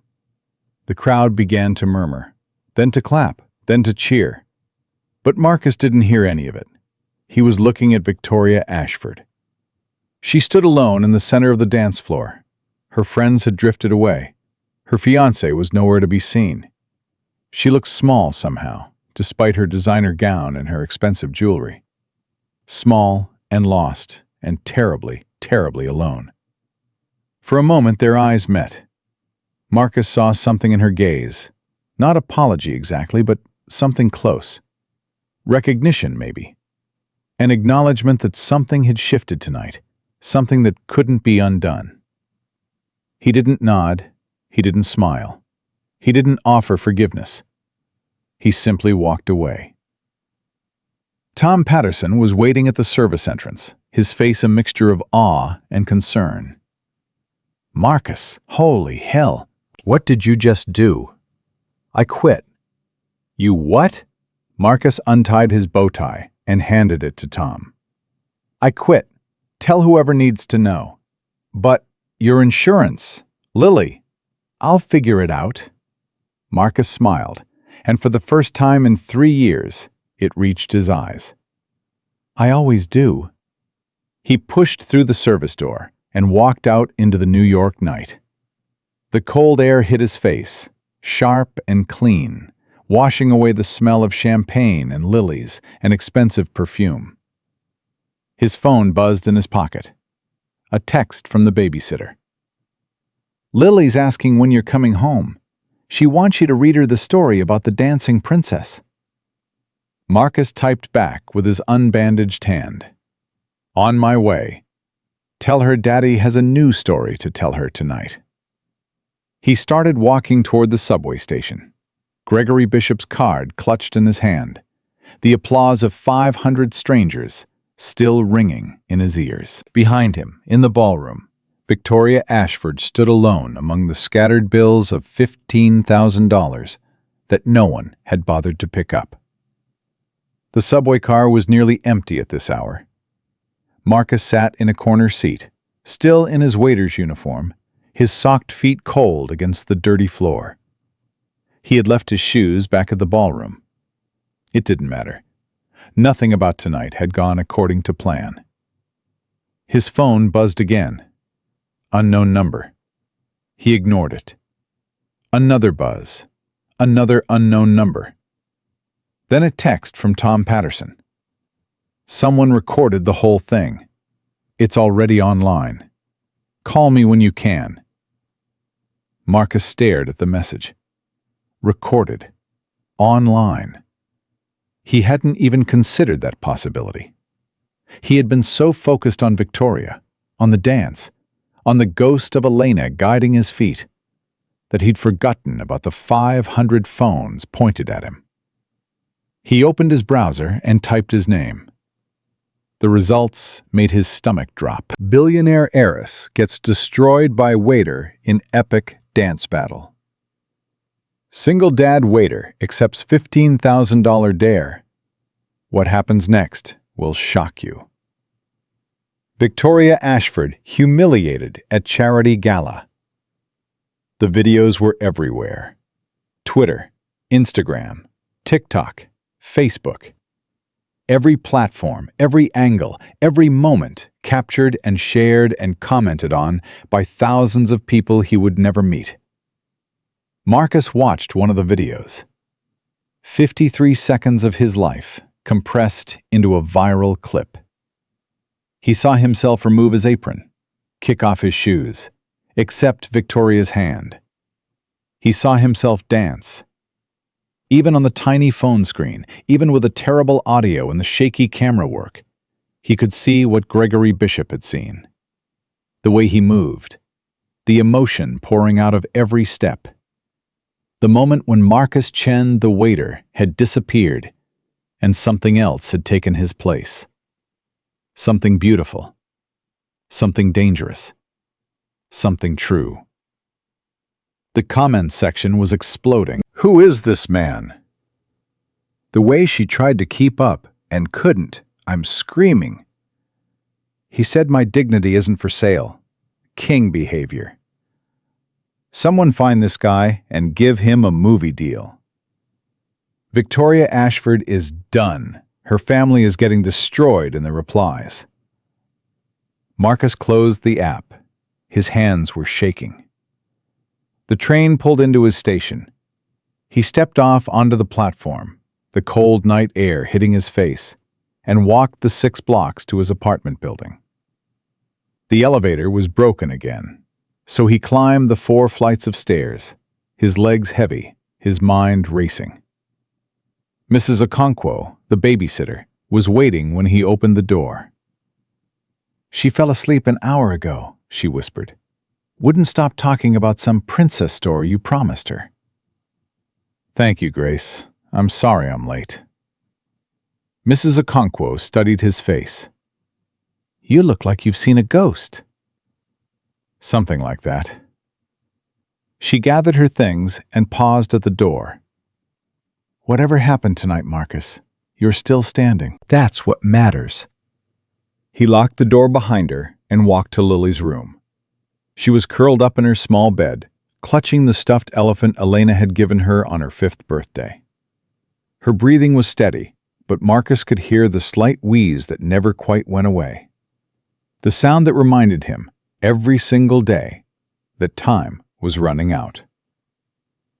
The crowd began to murmur, then to clap, then to cheer. But Marcus didn't hear any of it. He was looking at Victoria Ashford. She stood alone in the center of the dance floor. Her friends had drifted away. Her fiancé was nowhere to be seen. She looked small somehow, despite her designer gown and her expensive jewelry. Small and lost and terribly, terribly alone. For a moment their eyes met. Marcus saw something in her gaze. Not apology exactly, but something close. Recognition, maybe. An acknowledgement that something had shifted tonight, something that couldn't be undone. He didn't nod. He didn't smile. He didn't offer forgiveness. He simply walked away. Tom Patterson was waiting at the service entrance, his face a mixture of awe and concern. "Marcus, holy hell, what did you just do?" "I quit." "You what?" Marcus untied his bow tie and handed it to Tom. "I quit. Tell whoever needs to know." "But your insurance, Lily." "I'll figure it out." Marcus smiled, and for the first time in 3 years, it reached his eyes. "I always do." He pushed through the service door and walked out into the New York night. The cold air hit his face, sharp and clean, washing away the smell of champagne and lilies and expensive perfume. His phone buzzed in his pocket. A text from the babysitter. "Lily's asking when you're coming home. She wants you to read her the story about the dancing princess." Marcus typed back with his unbandaged hand. "On my way. Tell her Daddy has a new story to tell her tonight." He started walking toward the subway station. Gregory Bishop's card clutched in his hand. The applause of 500 strangers, still ringing in his ears. Behind him, in the ballroom, Victoria Ashford stood alone among the scattered bills of $15,000 that no one had bothered to pick up. The subway car was nearly empty at this hour. Marcus sat in a corner seat, still in his waiter's uniform, his socked feet cold against the dirty floor. He had left his shoes back at the ballroom. It didn't matter. Nothing about tonight had gone according to plan. His phone buzzed again. Unknown number. He ignored it. Another buzz. Another unknown number. Then a text from Tom Patterson. Someone recorded the whole thing. It's already online. Call me when you can. Marcus stared at the message. Recorded. Online. He hadn't even considered that possibility. He had been so focused on Victoria, on the dance, on the ghost of Elena guiding his feet, that he'd forgotten about the 500 phones pointed at him. He opened his browser and typed his name. The results made his stomach drop. Billionaire heiress gets destroyed by waiter in epic dance battle. Single dad waiter accepts $15,000 dare. What happens next will shock you. Victoria Ashford humiliated at charity gala. The videos were everywhere. Twitter, Instagram, TikTok, Facebook. Every platform, every angle, every moment captured and shared and commented on by thousands of people he would never meet. Marcus watched one of the videos. 53 seconds of his life compressed into a viral clip. He saw himself remove his apron, kick off his shoes, accept Victoria's hand. He saw himself dance. Even on the tiny phone screen, even with the terrible audio and the shaky camera work, he could see what Gregory Bishop had seen. The way he moved, the emotion pouring out of every step. The moment when Marcus Chen, the waiter, had disappeared and something else had taken his place. Something beautiful, something dangerous, something true. The comments section was exploding. Who is this man? The way she tried to keep up and couldn't, I'm screaming. He said my dignity isn't for sale. King behavior. Someone find this guy and give him a movie deal. Victoria Ashford is done. Her family is getting destroyed in the replies. Marcus closed the app. His hands were shaking. The train pulled into his station. He stepped off onto the platform, the cold night air hitting his face, and walked the 6 blocks to his apartment building. The elevator was broken again, so he climbed the 4 flights of stairs, his legs heavy, his mind racing. Mrs. Okonkwo, the babysitter, was waiting when he opened the door. She fell asleep an hour ago, she whispered. Wouldn't stop talking about some princess story you promised her. Thank you, Grace. I'm sorry I'm late. Mrs. Okonkwo studied his face. You look like you've seen a ghost. Something like that. She gathered her things and paused at the door. Whatever happened tonight, Marcus, you're still standing. That's what matters. He locked the door behind her and walked to Lily's room. She was curled up in her small bed, clutching the stuffed elephant Elena had given her on her 5th birthday. Her breathing was steady, but Marcus could hear the slight wheeze that never quite went away. The sound that reminded him, every single day, that time was running out.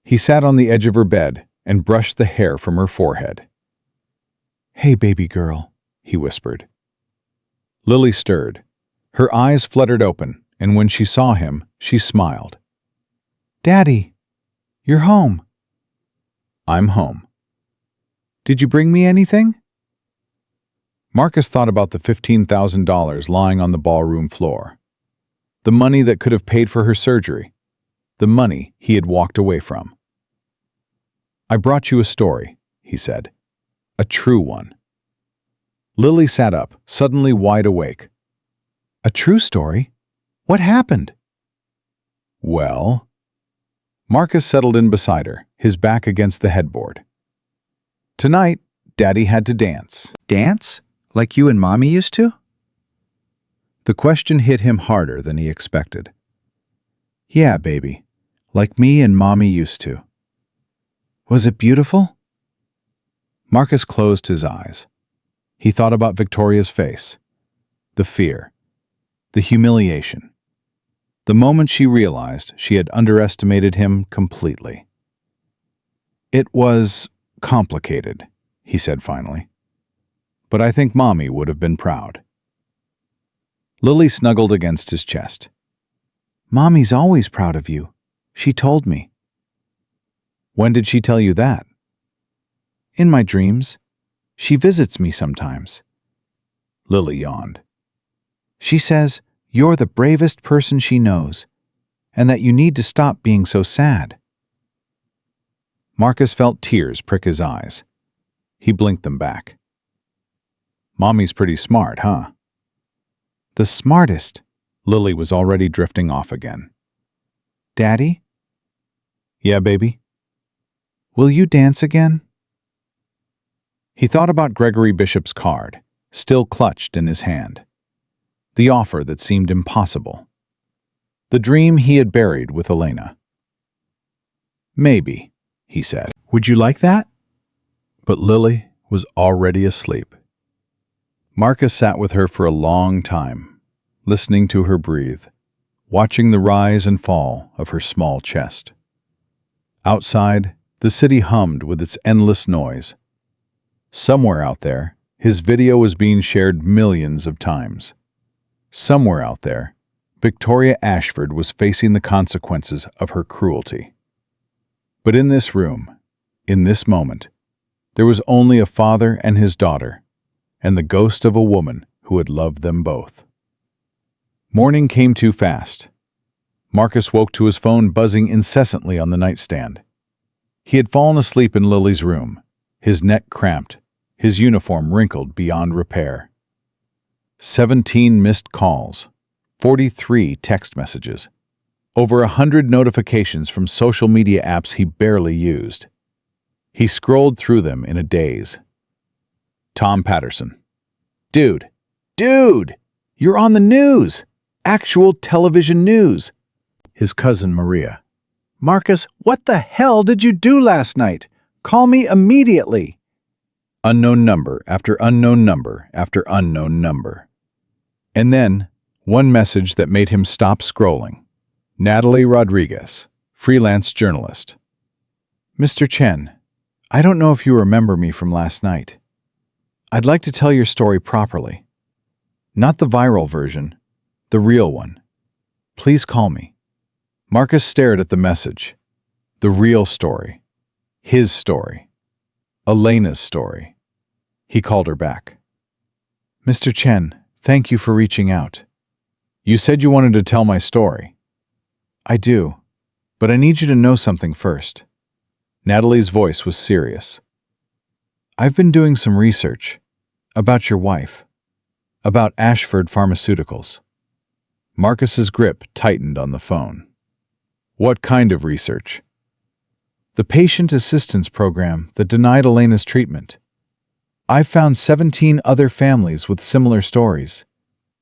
He sat on the edge of her bed and brushed the hair from her forehead. Hey, baby girl, he whispered. Lily stirred. Her eyes fluttered open, and when she saw him, she smiled. Daddy, you're home. I'm home. Did you bring me anything? Marcus thought about the $15,000 lying on the ballroom floor. The money that could have paid for her surgery. The money he had walked away from. I brought you a story, he said. A true one. Lily sat up, suddenly wide awake. A true story? What happened? Well, Marcus settled in beside her, his back against the headboard. Tonight, Daddy had to dance. Dance? Like you and Mommy used to? The question hit him harder than he expected. Yeah, baby, like me and Mommy used to. Was it beautiful? Marcus closed his eyes. He thought about Victoria's face, the fear, the humiliation, the moment she realized she had underestimated him completely. It was complicated, he said finally, but I think Mommy would have been proud. Lily snuggled against his chest. Mommy's always proud of you. She told me. When did she tell you that? In my dreams. She visits me sometimes. Lily yawned. She says you're the bravest person she knows, and that you need to stop being so sad. Marcus felt tears prick his eyes. He blinked them back. Mommy's pretty smart, huh? The smartest. Lily was already drifting off again. Daddy? Yeah, baby? Will you dance again? He thought about Gregory Bishop's card, still clutched in his hand. The offer that seemed impossible. The dream he had buried with Elena. Maybe, he said. Would you like that? But Lily was already asleep. Marcus sat with her for a long time, listening to her breathe, watching the rise and fall of her small chest. Outside, the city hummed with its endless noise. Somewhere out there, his video was being shared millions of times. Somewhere out there, Victoria Ashford was facing the consequences of her cruelty. But in this room, in this moment, there was only a father and his daughter, and the ghost of a woman who had loved them both. Morning came too fast. Marcus woke to his phone buzzing incessantly on the nightstand. He had fallen asleep in Lily's room, his neck cramped, his uniform wrinkled beyond repair. 17 missed calls, 43 text messages, over 100 notifications from social media apps he barely used. He scrolled through them in a daze. Tom Patterson. Dude, you're on the news! Actual television news! His cousin Maria. Marcus, what the hell did you do last night? Call me immediately. Unknown number after unknown number after unknown number. And then, one message that made him stop scrolling. Natalie Rodriguez, freelance journalist. Mr. Chen, I don't know if you remember me from last night. I'd like to tell your story properly. Not the viral version, the real one. Please call me. Marcus stared at the message. The real story. His story. Elena's story. He called her back. Mr. Chen, thank you for reaching out. You said you wanted to tell my story. I do, but I need you to know something first. Natalie's voice was serious. I've been doing some research about your wife, about Ashford Pharmaceuticals. Marcus's grip tightened on the phone. What kind of research? The patient assistance program that denied Elena's treatment. I've found 17 other families with similar stories.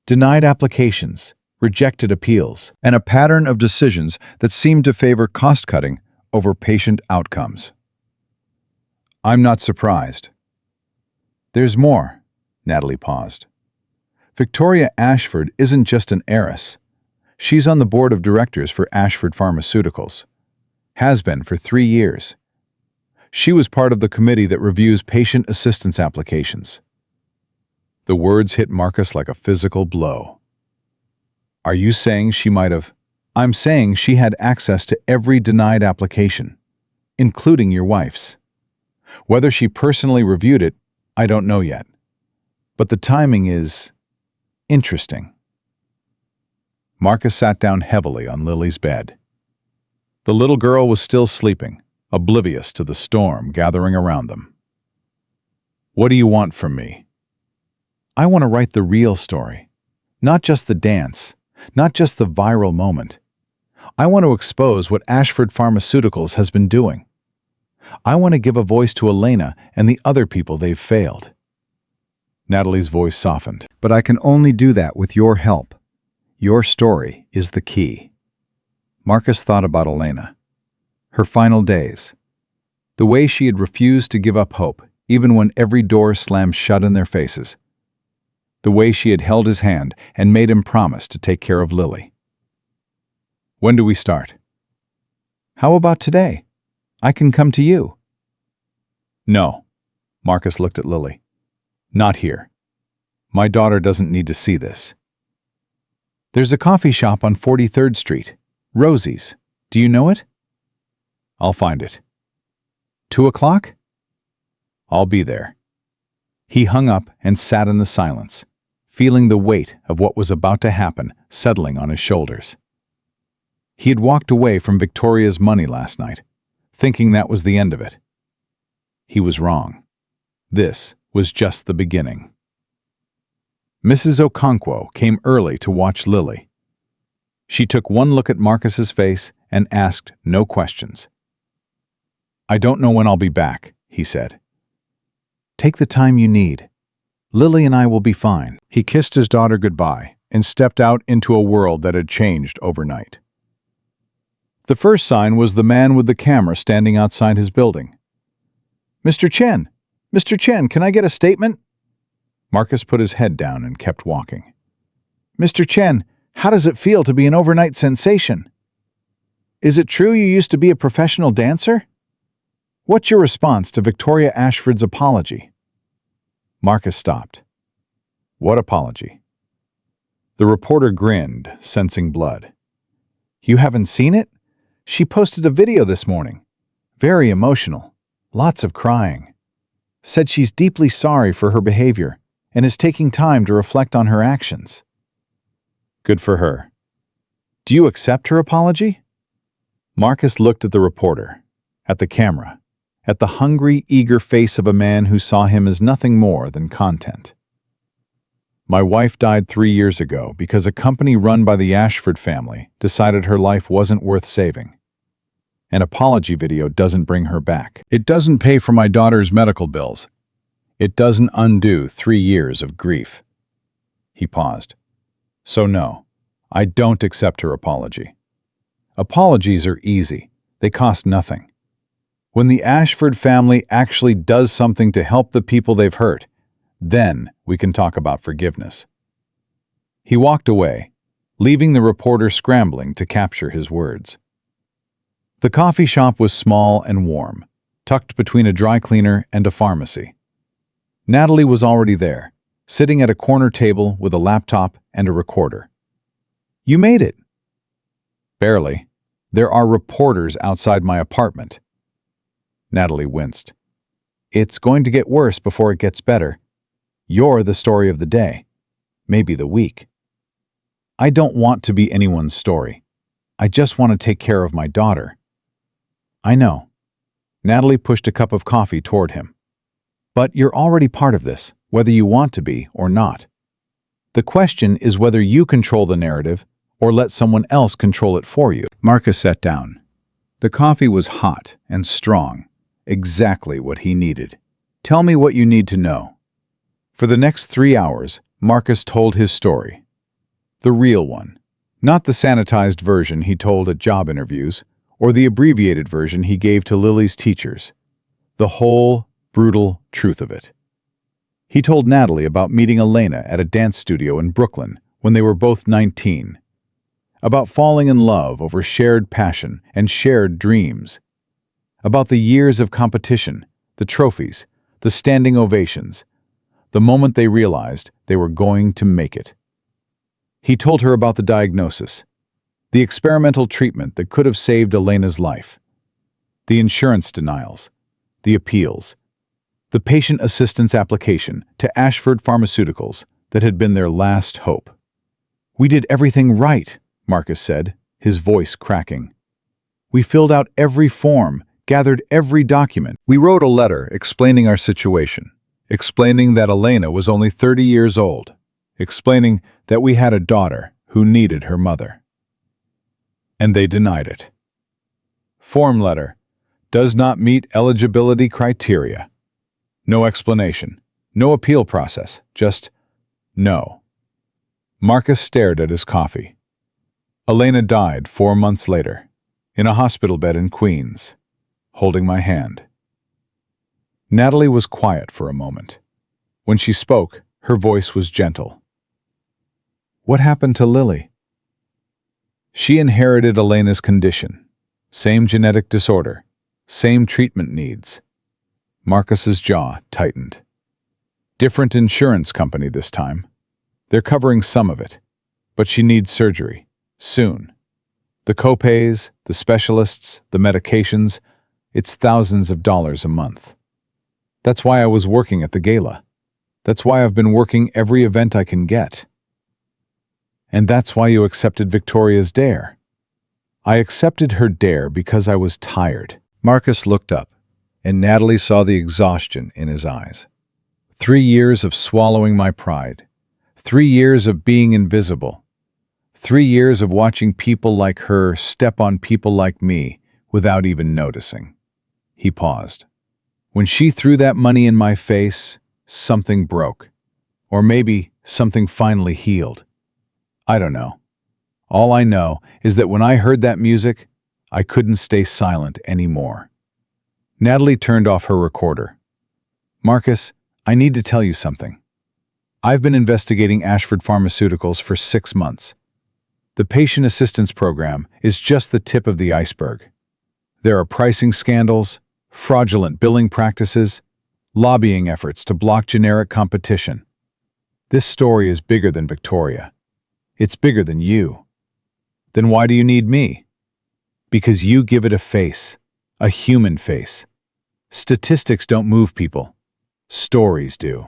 Denied applications, rejected appeals, and a pattern of decisions that seem to favor cost-cutting over patient outcomes. I'm not surprised. There's more, Natalie paused. Victoria Ashford isn't just an heiress. She's on the board of directors for Ashford Pharmaceuticals. Has been for 3 years. She was part of the committee that reviews patient assistance applications. The words hit Marcus like a physical blow. Are you saying she might have? I'm saying she had access to every denied application, including your wife's. Whether she personally reviewed it, I don't know yet. But the timing is interesting. Marcus sat down heavily on Lily's bed. The little girl was still sleeping, oblivious to the storm gathering around them. What do you want from me? I want to write the real story. Not just the dance, not just the viral moment. I want to expose what Ashford Pharmaceuticals has been doing. I want to give a voice to Elena and the other people they've failed. Natalie's voice softened. But I can only do that with your help. Your story is the key. Marcus thought about Elena. Her final days. The way she had refused to give up hope, even when every door slammed shut in their faces. The way she had held his hand and made him promise to take care of Lily. When do we start? How about today? I can come to you. No. Marcus looked at Lily. Not here. My daughter doesn't need to see this. There's a coffee shop on 43rd Street. Rosie's. Do you know it? I'll find it. 2 o'clock? I'll be there. He hung up and sat in the silence, feeling the weight of what was about to happen settling on his shoulders. He had walked away from Victoria's money last night, thinking that was the end of it. He was wrong. This was just the beginning. Mrs. Okonkwo came early to watch Lily. She took one look at Marcus's face and asked no questions. I don't know when I'll be back, he said. Take the time you need. Lily and I will be fine. He kissed his daughter goodbye and stepped out into a world that had changed overnight. The first sign was the man with the camera standing outside his building. Mr. Chen, can I get a statement? Marcus put his head down and kept walking. Mr. Chen, how does it feel to be an overnight sensation? Is it true you used to be a professional dancer? What's your response to Victoria Ashford's apology? Marcus stopped. What apology? The reporter grinned, sensing blood. You haven't seen it? She posted a video this morning. Very emotional. Lots of crying. Said she's deeply sorry for her behavior and is taking time to reflect on her actions. Good for her. Do you accept her apology? Marcus looked at the reporter, at the camera, at the hungry, eager face of a man who saw him as nothing more than content. My wife died 3 years ago because a company run by the Ashford family decided her life wasn't worth saving. An apology video doesn't bring her back. It doesn't pay for my daughter's medical bills. It doesn't undo 3 years of grief. He paused. So no, I don't accept her apology. Apologies are easy. They cost nothing. When the Ashford family actually does something to help the people they've hurt, then we can talk about forgiveness. He walked away, leaving the reporter scrambling to capture his words. The coffee shop was small and warm, tucked between a dry cleaner and a pharmacy. Natalie was already there, sitting at a corner table with a laptop and a recorder. You made it. Barely. There are reporters outside my apartment. Natalie winced. It's going to get worse before it gets better. You're the story of the day, maybe the week. I don't want to be anyone's story. I just want to take care of my daughter. I know. Natalie pushed a cup of coffee toward him. But you're already part of this, whether you want to be or not. The question is whether you control the narrative or let someone else control it for you. Marcus sat down. The coffee was hot and strong, exactly what he needed. Tell me what you need to know. For the next 3 hours, Marcus told his story. The real one. Not the sanitized version he told at job interviews, or the abbreviated version he gave to Lily's teachers. The whole, brutal truth of it. He told Natalie about meeting Elena at a dance studio in Brooklyn when they were both 19. About falling in love over shared passion and shared dreams. About the years of competition, the trophies, the standing ovations, the moment they realized they were going to make it. He told her about the diagnosis, the experimental treatment that could have saved Elena's life, the insurance denials, the appeals, the patient assistance application to Ashford Pharmaceuticals that had been their last hope. We did everything right, Marcus said, his voice cracking. We filled out every form, gathered every document. We wrote a letter explaining our situation, explaining that Elena was only 30 years old, explaining that we had a daughter who needed her mother. And they denied it. Form letter. Does not meet eligibility criteria. No explanation. No appeal process. Just no. Marcus stared at his coffee. Elena died 4 months later, in a hospital bed in Queens, holding my hand. Natalie was quiet for a moment. When she spoke, her voice was gentle. What happened to Lily? She inherited Elena's condition. Same genetic disorder. Same treatment needs. Marcus's jaw tightened. Different insurance company this time. They're covering some of it, but she needs surgery. Soon. The copays, the specialists, the medications, it's thousands of dollars a month. That's why I was working at the gala. That's why I've been working every event I can get. And that's why you accepted Victoria's dare. I accepted her dare because I was tired. Marcus looked up, and Natalie saw the exhaustion in his eyes. 3 years of swallowing my pride. 3 years of being invisible. 3 years of watching people like her step on people like me without even noticing. He paused. When she threw that money in my face, something broke. Or maybe something finally healed. I don't know. All I know is that when I heard that music, I couldn't stay silent anymore. Natalie turned off her recorder. Marcus, I need to tell you something. I've been investigating Ashford Pharmaceuticals for 6 months. The patient assistance program is just the tip of the iceberg. There are pricing scandals, fraudulent billing practices, lobbying efforts to block generic competition. This story is bigger than Victoria. It's bigger than you. Then why do you need me? Because you give it a face, a human face. Statistics don't move people. Stories do.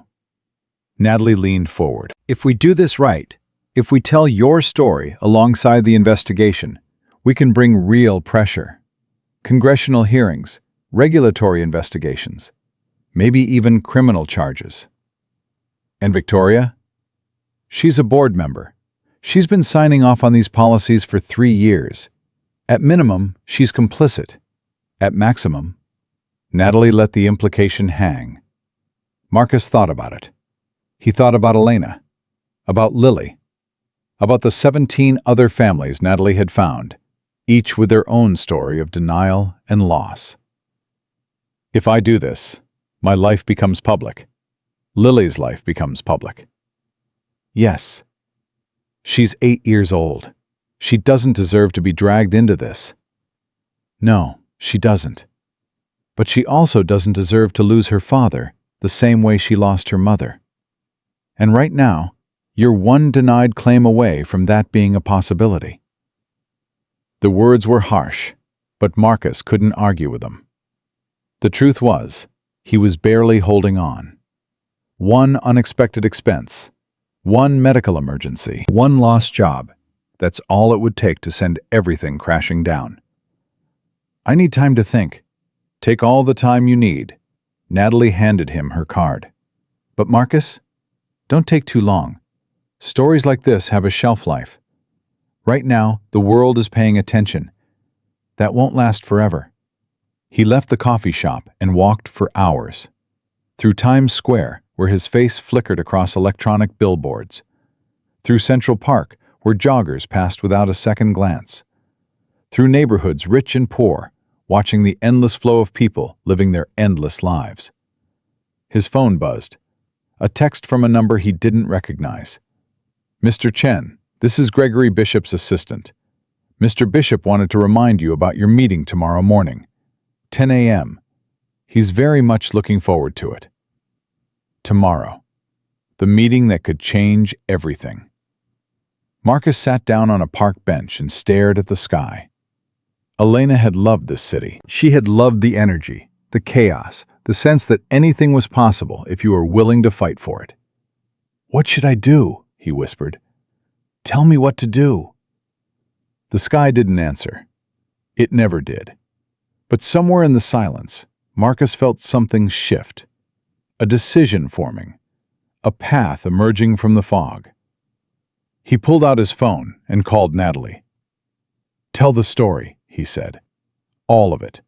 Natalie leaned forward. If we do this right, if we tell your story alongside the investigation, we can bring real pressure. Congressional hearings, regulatory investigations, maybe even criminal charges. And Victoria? She's a board member. She's been signing off on these policies for 3 years. At minimum, she's complicit. At maximum, Natalie let the implication hang. Marcus thought about it. He thought about Elena, about Lily, about the 17 other families Natalie had found, each with their own story of denial and loss. If I do this, my life becomes public. Lily's life becomes public. Yes. She's 8 years old. She doesn't deserve to be dragged into this. No, she doesn't. But she also doesn't deserve to lose her father the same way she lost her mother. And right now, you're one denied claim away from that being a possibility. The words were harsh, but Marcus couldn't argue with them. The truth was, he was barely holding on. One unexpected expense, one medical emergency, one lost job. That's all it would take to send everything crashing down. I need time to think. Take all the time you need. Natalie handed him her card. But Marcus, don't take too long. Stories like this have a shelf life. Right now, the world is paying attention. That won't last forever. He left the coffee shop and walked for hours. Through Times Square, where his face flickered across electronic billboards. Through Central Park, where joggers passed without a second glance. Through neighborhoods rich and poor, watching the endless flow of people living their endless lives. His phone buzzed. A text from a number he didn't recognize. Mr. Chen, this is Gregory Bishop's assistant. Mr. Bishop wanted to remind you about your meeting tomorrow morning. 10 a.m. He's very much looking forward to it. Tomorrow. The meeting that could change everything. Marcus sat down on a park bench and stared at the sky. Elena had loved this city. She had loved the energy, the chaos, the sense that anything was possible if you were willing to fight for it. "What should I do?" he whispered. "Tell me what to do." The sky didn't answer. It never did. But somewhere in the silence, Marcus felt something shift. a decision forming, a path emerging from the fog. He pulled out his phone and called Natalie. "Tell the story," he said. "All of it.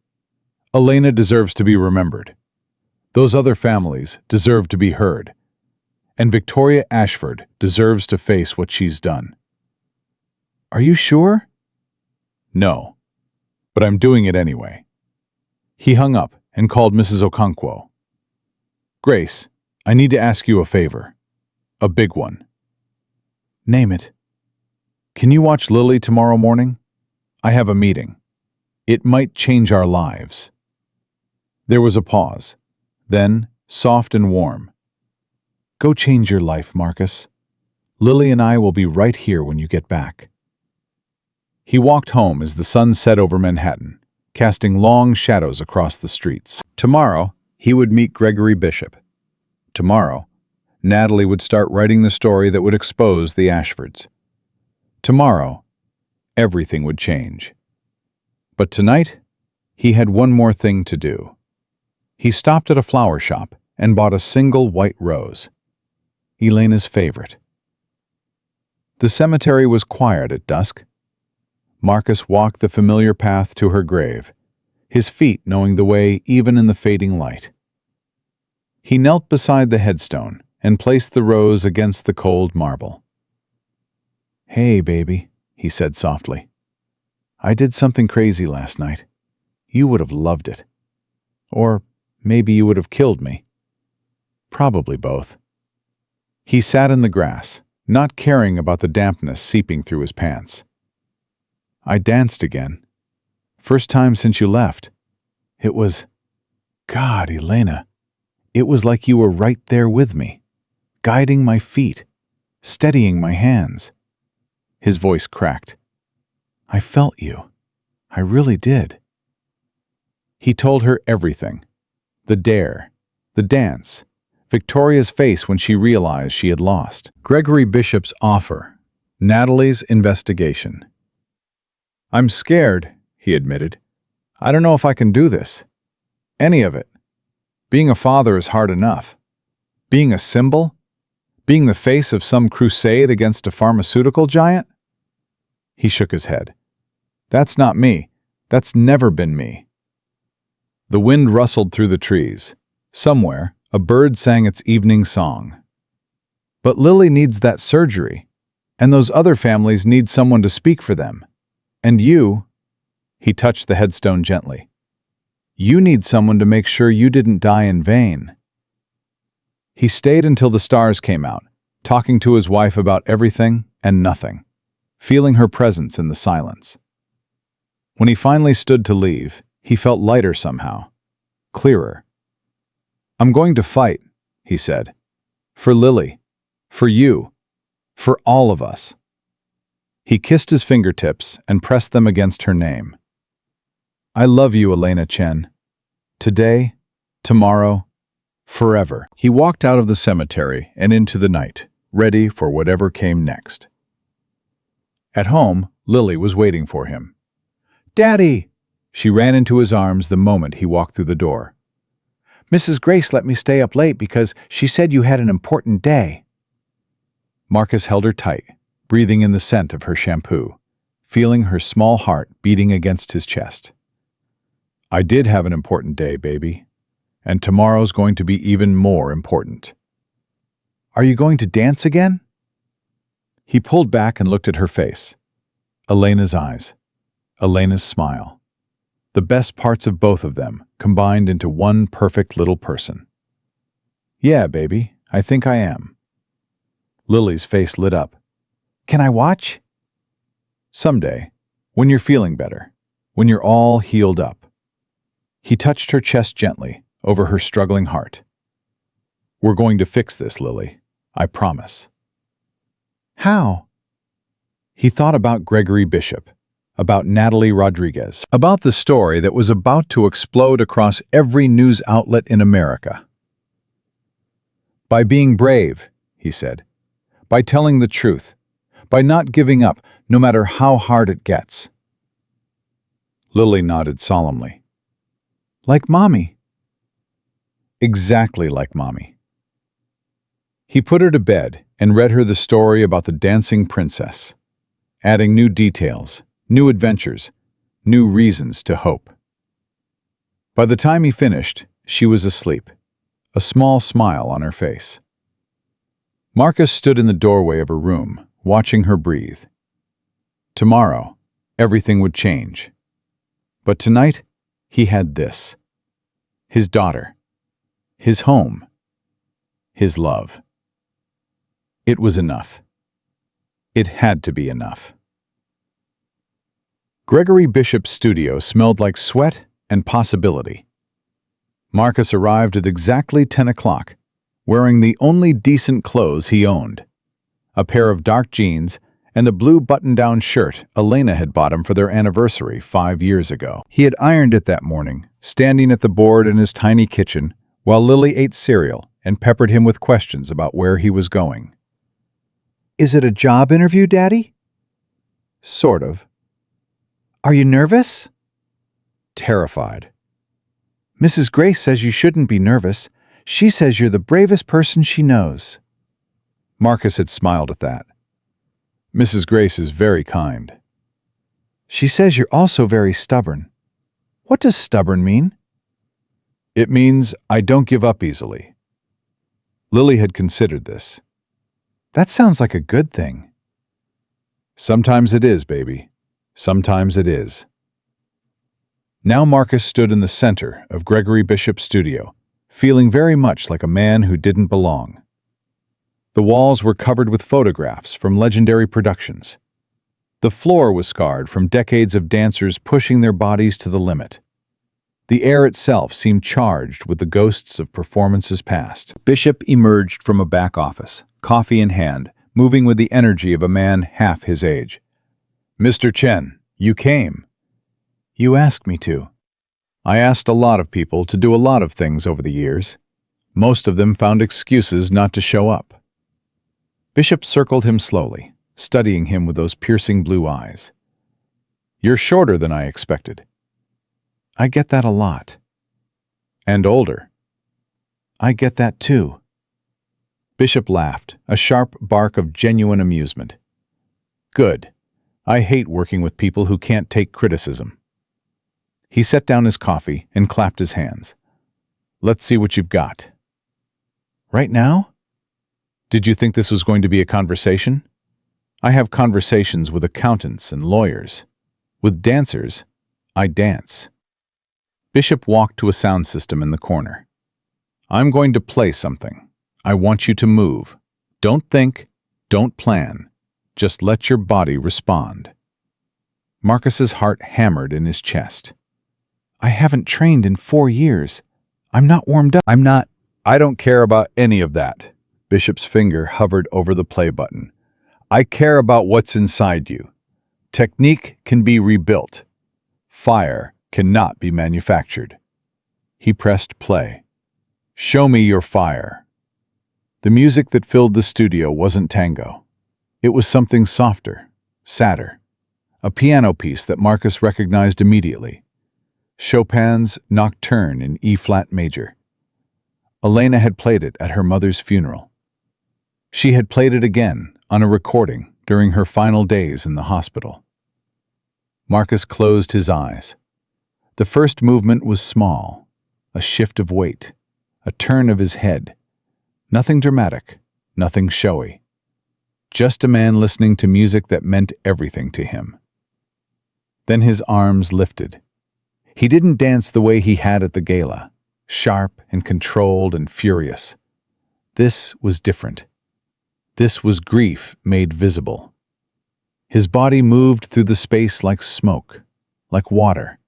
Elena deserves to be remembered. Those other families deserve to be heard. And Victoria Ashford deserves to face what she's done." "Are you sure?" "No, but I'm doing it anyway." He hung up and called Mrs. Okonkwo. "Grace, I need to ask you a favor. A big one." "Name it." "Can you watch Lily tomorrow morning? I have a meeting. It might change our lives." There was a pause. Then, soft and warm. "Go change your life, Marcus. Lily and I will be right here when you get back." He walked home as the sun set over Manhattan, casting long shadows across the streets. Tomorrow, he would meet Gregory Bishop. Tomorrow, Natalie would start writing the story that would expose the Ashfords. Tomorrow, everything would change. But tonight, he had one more thing to do. He stopped at a flower shop and bought a single white rose, Elena's favorite. The cemetery was quiet at dusk. Marcus walked the familiar path to her grave, his feet knowing the way even in the fading light. He knelt beside the headstone and placed the rose against the cold marble. "Hey, baby," he said softly. "I did something crazy last night. You would have loved it. Or maybe you would have killed me. Probably both." He sat in the grass, not caring about the dampness seeping through his pants. "I danced again. First time since you left. It was... God, Elena, it was like you were right there with me, guiding my feet, steadying my hands." His voice cracked. "I felt you. I really did." He told her everything. The dare, the dance, Victoria's face when she realized she had lost, Gregory Bishop's offer, Natalie's investigation. "I'm scared," he admitted. "I don't know if I can do this. Any of it. Being a father is hard enough. Being a symbol? Being the face of some crusade against a pharmaceutical giant?" He shook his head. "That's not me. That's never been me." The wind rustled through the trees. Somewhere, a bird sang its evening song. "But Lily needs that surgery, and those other families need someone to speak for them. And you," he touched the headstone gently, "you need someone to make sure you didn't die in vain." He stayed until the stars came out, talking to his wife about everything and nothing, feeling her presence in the silence. When he finally stood to leave, he felt lighter somehow, clearer. "I'm going to fight," he said. "For Lily, for you, for all of us." He kissed his fingertips and pressed them against her name. "I love you, Elena Chen. Today, tomorrow, forever." He walked out of the cemetery and into the night, ready for whatever came next. At home, Lily was waiting for him. "Daddy!" She ran into his arms the moment he walked through the door. "Mrs. Grace let me stay up late because she said you had an important day." Marcus held her tight, breathing in the scent of her shampoo, feeling her small heart beating against his chest. "I did have an important day, baby, and tomorrow's going to be even more important." "Are you going to dance again?" He pulled back and looked at her face. Elena's eyes, Elena's smile. The best parts of both of them combined into one perfect little person. "Yeah, baby, I think I am." Lily's face lit up. "Can I watch?" "Someday, when you're feeling better, when you're all healed up." He touched her chest gently, over her struggling heart. "We're going to fix this, Lily. I promise." "How?" He thought about Gregory Bishop, about Natalie Rodriguez, about the story that was about to explode across every news outlet in America. "By being brave," he said. "By telling the truth. By not giving up, no matter how hard it gets." Lily nodded solemnly. "Like Mommy." exactly like Mommy. He put her to bed and read her the story about the dancing princess, adding new details, new adventures, new reasons to hope. By the time he finished, she was asleep, a small smile on her face. Marcus stood in the doorway of her room, watching her breathe. Tomorrow, everything would change. But tonight, he had this: his daughter, his home, his love. It was enough. It had to be enough. Gregory Bishop's studio smelled like sweat and possibility. Marcus arrived at exactly 10 o'clock, wearing the only decent clothes he owned: a pair of dark jeans and the blue button-down shirt Elena had bought him for their anniversary 5 years ago. He had ironed it that morning, standing at the board in his tiny kitchen, while Lily ate cereal and peppered him with questions about where he was going. Is it a job interview, Daddy? Sort of. Are you nervous? Terrified. Mrs. Grace says you shouldn't be nervous. She says you're the bravest person she knows. Marcus had smiled at that. Mrs. Grace is very kind. She says you're also very stubborn. What does stubborn mean? It means I don't give up easily. Lily had considered this. That sounds like a good thing. Sometimes it is, baby. Sometimes it is. Now Marcus stood in the center of Gregory Bishop's studio, feeling very much like a man who didn't belong. The walls were covered with photographs from legendary productions. The floor was scarred from decades of dancers pushing their bodies to the limit. The air itself seemed charged with the ghosts of performances past. Bishop emerged from a back office, coffee in hand, moving with the energy of a man half his age. "Mr. Chen, you came." You asked me to. I asked a lot of people to do a lot of things over the years. Most of them found excuses not to show up. Bishop circled him slowly, studying him with those piercing blue eyes. "You're shorter than I expected." I get that a lot. "And older." I get that too. Bishop laughed, a sharp bark of genuine amusement. "Good. I hate working with people who can't take criticism." He set down his coffee and clapped his hands. "Let's see what you've got." Right now? Did you think this was going to be a conversation? I have conversations with accountants and lawyers. With dancers, I dance. Bishop walked to a sound system in the corner. "I'm going to play something. I want you to move. Don't think, don't plan. Just let your body respond." Marcus's heart hammered in his chest. I haven't trained in 4 years. I'm not warmed up. I don't care about any of that. Bishop's finger hovered over the play button. I care about what's inside you. Technique can be rebuilt. Fire cannot be manufactured. He pressed play. "Show me your fire." The music that filled the studio wasn't tango. It was something softer, sadder. A piano piece that Marcus recognized immediately. Chopin's Nocturne in E-flat major. Elena had played it at her mother's funeral. She had played it again on a recording during her final days in the hospital. Marcus closed his eyes. The first movement was small, a shift of weight, a turn of his head. Nothing dramatic, nothing showy. Just a man listening to music that meant everything to him. Then his arms lifted. He didn't dance the way he had at the gala, sharp and controlled and furious. This was different. This was grief made visible. His body moved through the space like smoke, like water,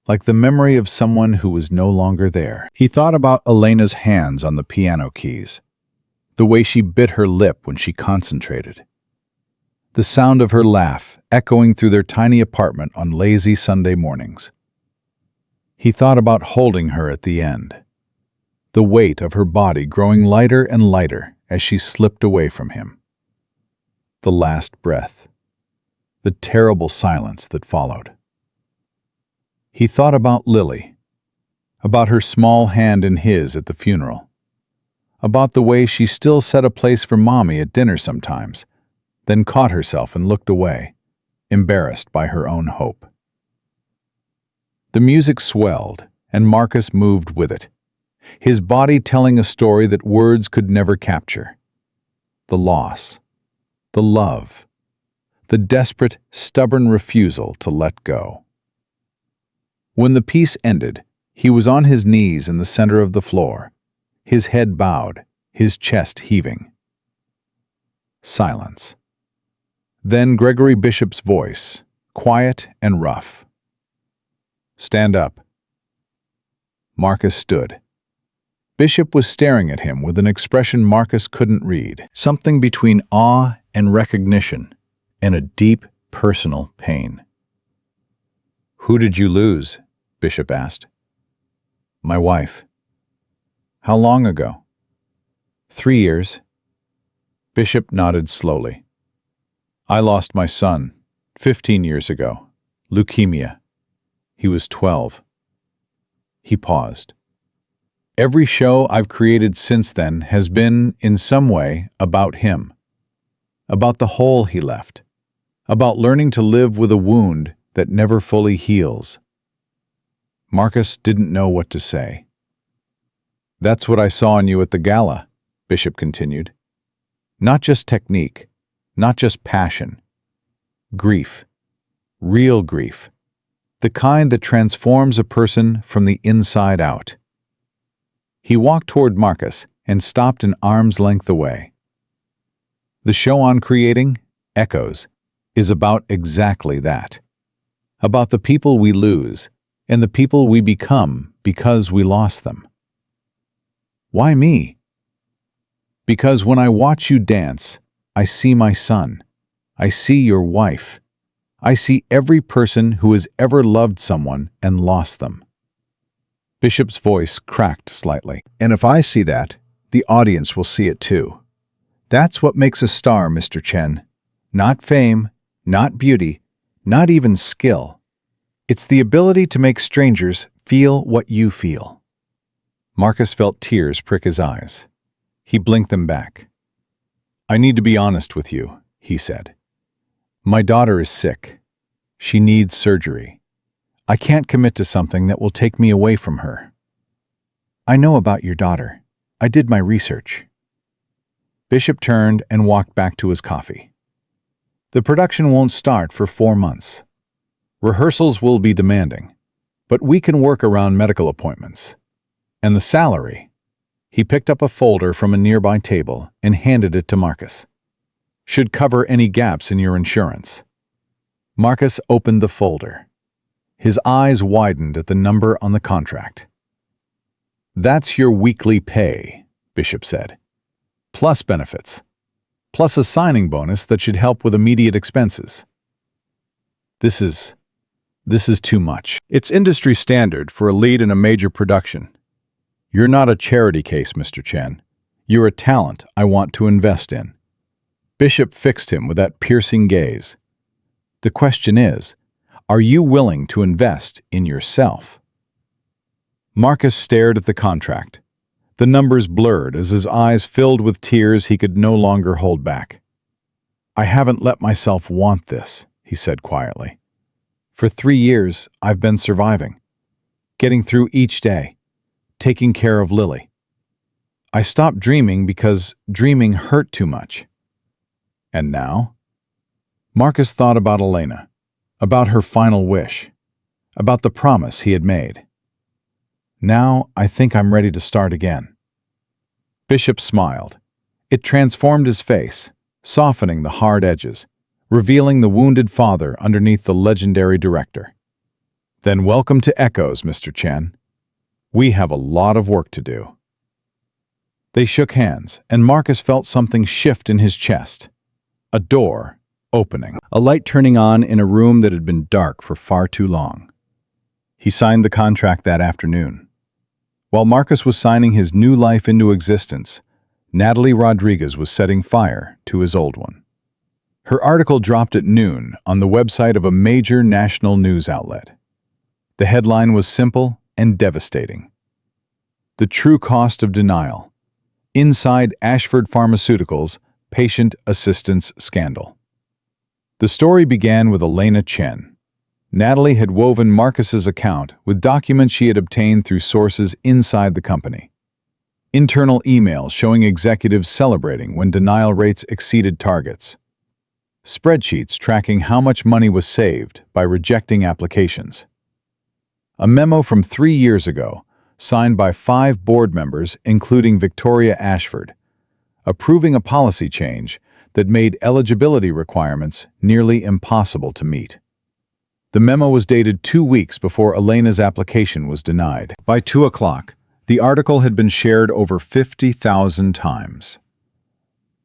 like the memory of someone who was no longer there. He thought about Elena's hands on the piano keys, the way she bit her lip when she concentrated, the sound of her laugh echoing through their tiny apartment on lazy Sunday mornings. He thought about holding her at the end, the weight of her body growing lighter and lighter as she slipped away from him. The last breath, the terrible silence that followed. He thought about Lily, about her small hand in his at the funeral, about the way she still set a place for Mommy at dinner sometimes, then caught herself and looked away, embarrassed by her own hope. The music swelled, and Marcus moved with it, his body telling a story that words could never capture. The loss, the love, the desperate, stubborn refusal to let go. When the piece ended, he was on his knees in the center of the floor, his head bowed, his chest heaving. Silence. Then Gregory Bishop's voice, quiet and rough. "Stand up." Marcus stood. Bishop was staring at him with an expression Marcus couldn't read, something between awe and recognition, and a deep, personal pain. "Who did you lose?" Bishop asked. "My wife." "How long ago?" 3 years. Bishop nodded slowly. "I lost my son 15 years ago. Leukemia. He was 12. He paused. "Every show I've created since then has been, in some way, about him. About the hole he left. About learning to live with a wound that never fully heals." Marcus didn't know what to say. "That's what I saw in you at the gala," Bishop continued. "Not just technique, not just passion. Grief. Real grief. The kind that transforms a person from the inside out." He walked toward Marcus and stopped an arm's length away. "The show on creating, Echoes, is about exactly that. About the people we lose and the people we become because we lost them." "Why me?" "Because when I watch you dance, I see my son. I see your wife. I see every person who has ever loved someone and lost them." Bishop's voice cracked slightly. "And if I see that, the audience will see it too. That's what makes a star, Mr. Chen. Not fame, not beauty, not even skill. It's the ability to make strangers feel what you feel." Marcus felt tears prick his eyes. He blinked them back. "I need to be honest with you," he said. "My daughter is sick. She needs surgery. I can't commit to something that will take me away from her." "I know about your daughter. I did my research." Bishop turned and walked back to his coffee. "The production won't start for 4 months. Rehearsals will be demanding, but we can work around medical appointments. And the salary." He picked up a folder from a nearby table and handed it to Marcus. "Should cover any gaps in your insurance." Marcus opened the folder. His eyes widened at the number on the contract. "That's your weekly pay," Bishop said. "Plus benefits. Plus a signing bonus that should help with immediate expenses." This is too much. It's industry standard for a lead in a major production. You're not a charity case, Mr. Chen. You're a talent I want to invest in." Bishop fixed him with that piercing gaze. "The question is, are you willing to invest in yourself?" Marcus stared at the contract. The numbers blurred as his eyes filled with tears he could no longer hold back. "I haven't let myself want this," he said quietly. "For 3 years, I've been surviving, getting through each day, taking care of Lily. I stopped dreaming because dreaming hurt too much. And now?" Marcus thought about Elena, about her final wish, about the promise he had made. "Now I think I'm ready to start again." Bishop smiled. It transformed his face, softening the hard edges, revealing the wounded father underneath the legendary director. "Then welcome to Echoes, Mr. Chen. We have a lot of work to do." They shook hands, and Marcus felt something shift in his chest. A door opening, a light turning on in a room that had been dark for far too long. He signed the contract that afternoon. While Marcus was signing his new life into existence, Natalie Rodriguez was setting fire to his old one. Her article dropped at noon on the website of a major national news outlet. The headline was simple and devastating. The True Cost of Denial. Inside Ashford Pharmaceuticals Patient Assistance Scandal. The story began with Elena Chen. Natalie had woven Marcus's account with documents she had obtained through sources inside the company. Internal emails showing executives celebrating when denial rates exceeded targets. Spreadsheets tracking how much money was saved by rejecting applications. A memo from 3 years ago, signed by 5 board members, including Victoria Ashford, approving a policy change that made eligibility requirements nearly impossible to meet. The memo was dated 2 weeks before Elena's application was denied. By 2 o'clock, the article had been shared over 50,000 times.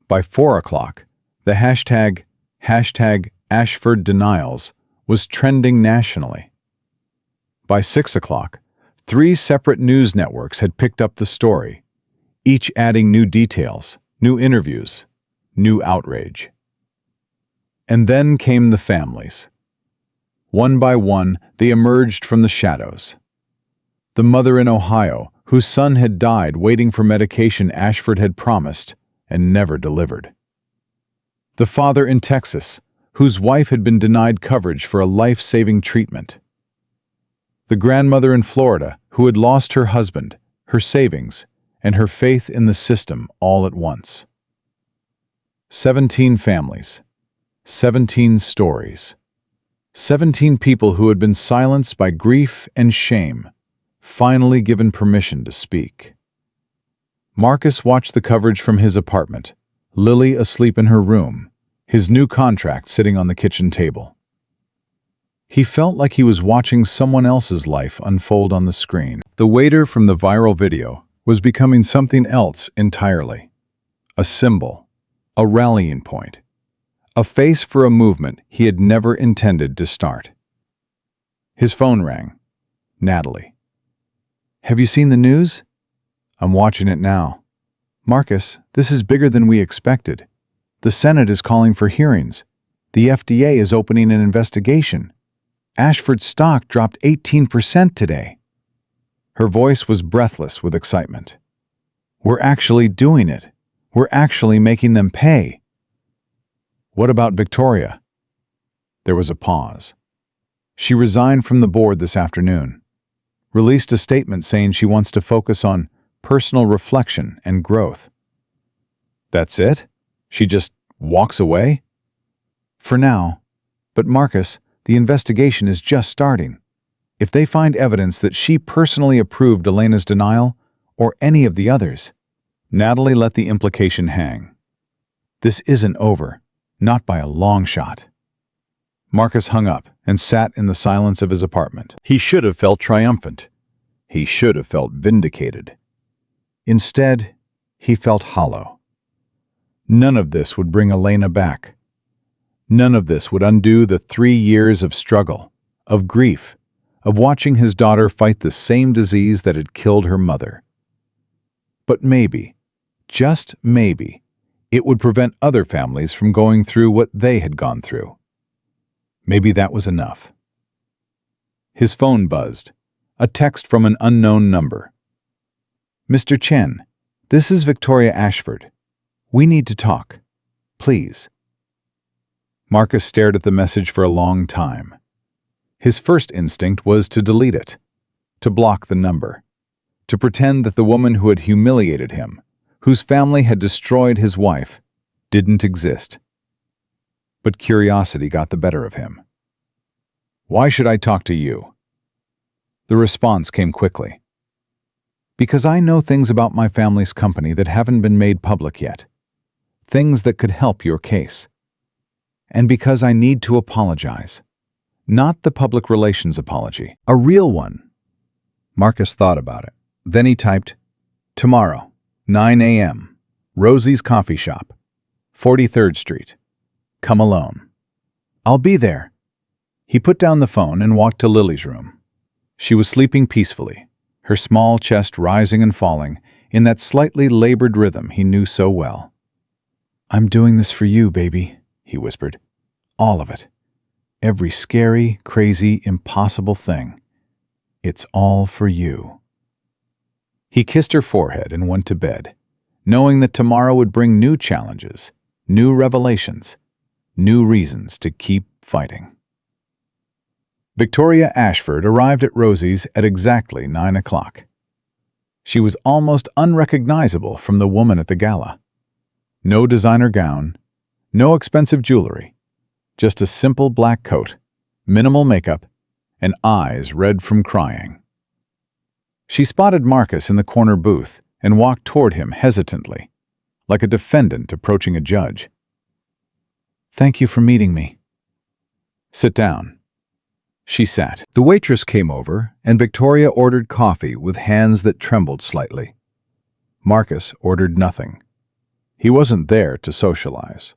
By 4 o'clock, the hashtag Ashford Denials was trending nationally. By 6 o'clock, 3 separate news networks had picked up the story, each adding new details, new interviews, new outrage. And then came the families. One by one, they emerged from the shadows. The mother in Ohio, whose son had died waiting for medication Ashford had promised and never delivered. The father in Texas, whose wife had been denied coverage for a life-saving treatment. The grandmother in Florida, who had lost her husband, her savings, and her faith in the system all at once. 17 families, 17 stories, 17 people who had been silenced by grief and shame, finally given permission to speak. Marcus watched the coverage from his apartment, Lily asleep in her room, his new contract sitting on the kitchen table. He felt like he was watching someone else's life unfold on the screen. The waiter from the viral video was becoming something else entirely. A symbol, a rallying point, a face for a movement he had never intended to start. His phone rang. Natalie. "Have you seen the news?" "I'm watching it now." "Marcus, this is bigger than we expected. The Senate is calling for hearings. The FDA is opening an investigation. Ashford's stock dropped 18% today." Her voice was breathless with excitement. "We're actually doing it. We're actually making them pay." "What about Victoria?" There was a pause. "She resigned from the board this afternoon. Released a statement saying she wants to focus on personal reflection and growth." "That's it? She just walks away?" "For now. But Marcus, the investigation is just starting. If they find evidence that she personally approved Elena's denial, or any of the others..." Natalie let the implication hang. "This isn't over. Not by a long shot." Marcus hung up and sat in the silence of his apartment. He should have felt triumphant. He should have felt vindicated. Instead, he felt hollow. None of this would bring Elena back. None of this would undo the 3 years of struggle, of grief, of watching his daughter fight the same disease that had killed her mother. But maybe, just maybe, it would prevent other families from going through what they had gone through. Maybe that was enough. His phone buzzed. A text from an unknown number. "Mr. Chen, this is Victoria Ashford. We need to talk. Please." Marcus stared at the message for a long time. His first instinct was to delete it, to block the number, to pretend that the woman who had humiliated him, whose family had destroyed his wife, didn't exist. But curiosity got the better of him. "Why should I talk to you?" The response came quickly. "Because I know things about my family's company that haven't been made public yet. Things that could help your case. And because I need to apologize. Not the public relations apology. A real one." Marcus thought about it. Then he typed, "Tomorrow, 9 a.m., Rosie's Coffee Shop, 43rd Street. Come alone." "I'll be there." He put down the phone and walked to Lily's room. She was sleeping peacefully, her small chest rising and falling in that slightly labored rhythm he knew so well. "I'm doing this for you, baby," he whispered. "All of it. Every scary, crazy, impossible thing. It's all for you." He kissed her forehead and went to bed, knowing that tomorrow would bring new challenges, new revelations, new reasons to keep fighting. Victoria Ashford arrived at Rosie's at exactly 9 o'clock. She was almost unrecognizable from the woman at the gala. No designer gown, no expensive jewelry, just a simple black coat, minimal makeup, and eyes red from crying. She spotted Marcus in the corner booth and walked toward him hesitantly, like a defendant approaching a judge. "Thank you for meeting me." "Sit down." She sat. The waitress came over, and Victoria ordered coffee with hands that trembled slightly. Marcus ordered nothing. He wasn't there to socialize.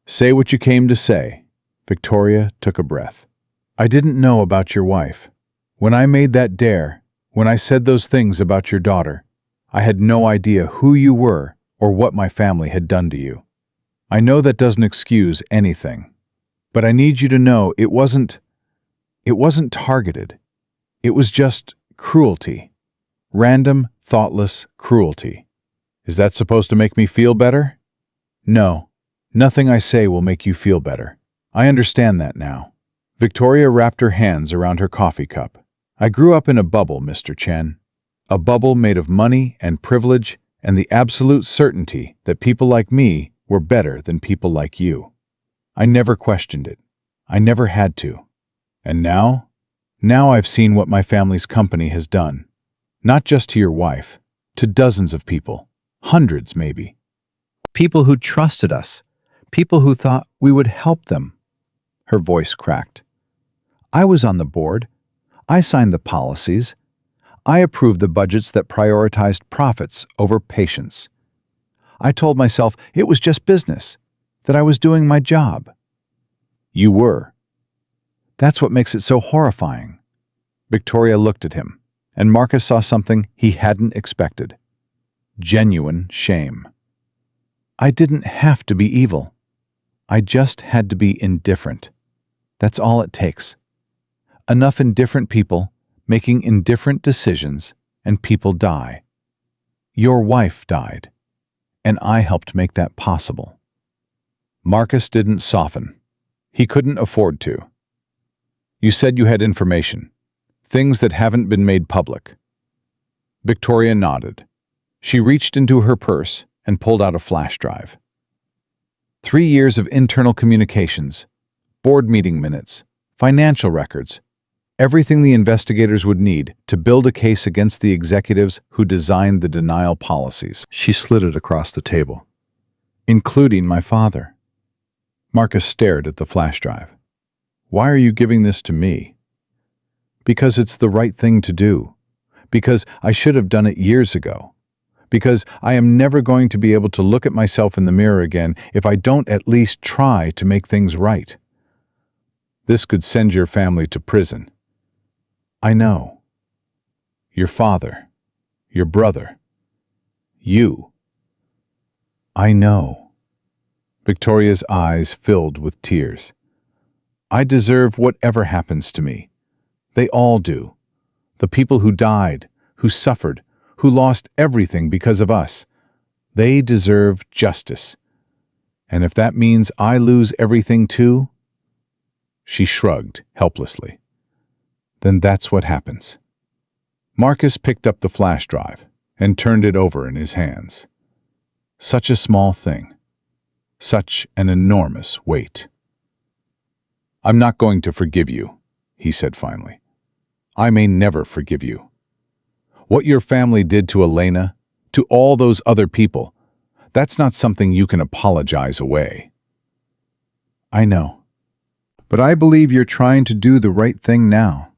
"Say what you came to say." Victoria took a breath. "I didn't know about your wife. When I made that dare, when I said those things about your daughter, I had no idea who you were or what my family had done to you. I know that doesn't excuse anything, but I need you to know it wasn't targeted. It was just cruelty. Random, thoughtless cruelty. Is that supposed to make me feel better? No, nothing I say will make you feel better. I understand that now." Victoria wrapped her hands around her coffee cup. "I grew up in a bubble, Mr. Chen. A bubble made of money and privilege and the absolute certainty that people like me were better than people like you. I never questioned it. I never had to. And now I've seen what my family's company has done. Not just to your wife, to dozens of people, hundreds maybe. People who trusted us, people who thought we would help them." Her voice cracked. "I was on the board. I signed the policies. I approved the budgets that prioritized profits over patients. I told myself it was just business, that I was doing my job." "You were." "That's what makes it so horrifying." Victoria looked at him, and Marcus saw something he hadn't expected. Genuine shame. "I didn't have to be evil. I just had to be indifferent. That's all it takes. Enough indifferent people making indifferent decisions, and people die. Your wife died, and I helped make that possible." Marcus didn't soften. He couldn't afford to. "You said you had information, things that haven't been made public." Victoria nodded. She reached into her purse and pulled out a flash drive. 3 years of internal communications, board meeting minutes, financial records, everything the investigators would need to build a case against the executives who designed the denial policies. She slid it across the table. "Including my father." Marcus stared at the flash drive. "Why are you giving this to me?" "Because it's the right thing to do. Because I should have done it years ago. Because I am never going to be able to look at myself in the mirror again if I don't at least try to make things right. This could send your family to prison." "I know. Your father, your brother, you." "I know." Victoria's eyes filled with tears. "I deserve whatever happens to me. They all do. The people who died, who suffered, who lost everything because of us. They deserve justice. And if that means I lose everything too?" She shrugged helplessly. "Then that's what happens." Marcus picked up the flash drive and turned it over in his hands. Such a small thing. Such an enormous weight. "I'm not going to forgive you," he said finally. "I may never forgive you. What your family did to Elena, to all those other people, that's not something you can apologize away." "I know. But I believe you're trying to do the right thing now,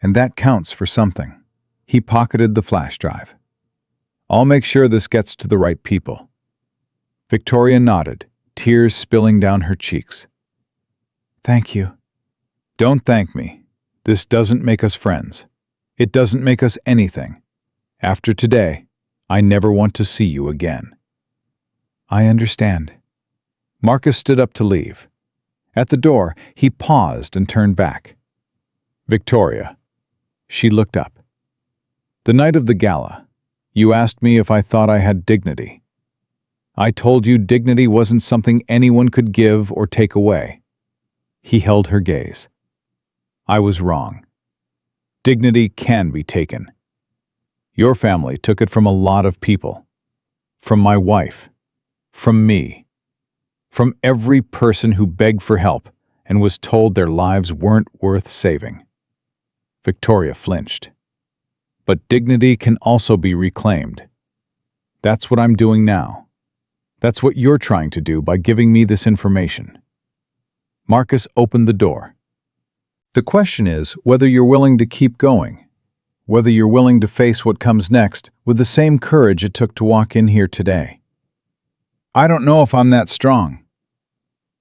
and that counts for something." He pocketed the flash drive. "I'll make sure this gets to the right people." Victoria nodded, tears spilling down her cheeks. "Thank you." "Don't thank me. This doesn't make us friends. It doesn't make us anything. After today, I never want to see you again." "I understand." Marcus stood up to leave. At the door, he paused and turned back. "Victoria." She looked up. The night of the gala, You asked me if I thought I had dignity. I told you dignity wasn't something anyone could give or take away. He held her gaze. I was wrong. Dignity can be taken. Your family took it from a lot of people. From my wife. From me. From every person who begged for help and was told their lives weren't worth saving. Victoria flinched. But dignity can also be reclaimed. That's what I'm doing now. That's what you're trying to do by giving me this information. Marcus opened the door. The question is whether you're willing to keep going, whether you're willing to face what comes next with the same courage it took to walk in here today. I don't know if I'm that strong.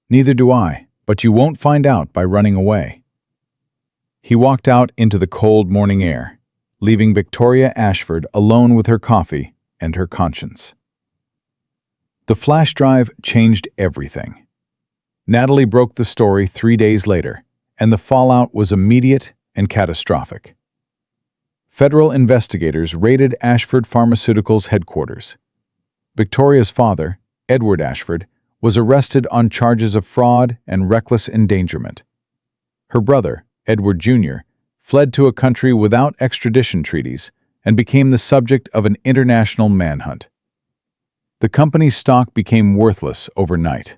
Neither do I, but you won't find out by running away. He walked out into the cold morning air, leaving Victoria Ashford alone with her coffee and her conscience. The flash drive changed everything. Natalie broke the story 3 days later, and the fallout was immediate and catastrophic. Federal investigators raided Ashford Pharmaceuticals' headquarters. Victoria's father, Edward Ashford, was arrested on charges of fraud and reckless endangerment. Her brother, Edward Jr., fled to a country without extradition treaties and became the subject of an international manhunt. The company's stock became worthless overnight.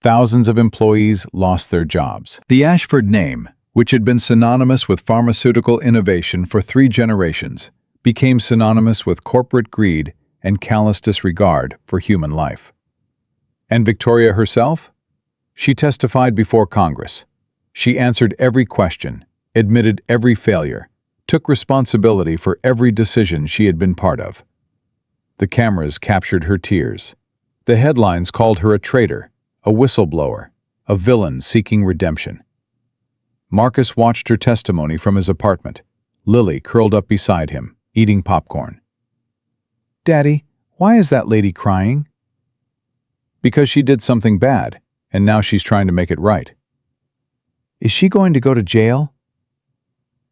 Thousands of employees lost their jobs. The Ashford name, which had been synonymous with pharmaceutical innovation for 3 generations, became synonymous with corporate greed and callous disregard for human life. And Victoria herself? She testified before Congress. She answered every question, admitted every failure, took responsibility for every decision she had been part of. The cameras captured her tears. The headlines called her a traitor, a whistleblower, a villain seeking redemption. Marcus watched her testimony from his apartment, Lily curled up beside him, eating popcorn. Daddy, why is that lady crying? Because she did something bad, and now she's trying to make it right. Is she going to go to jail?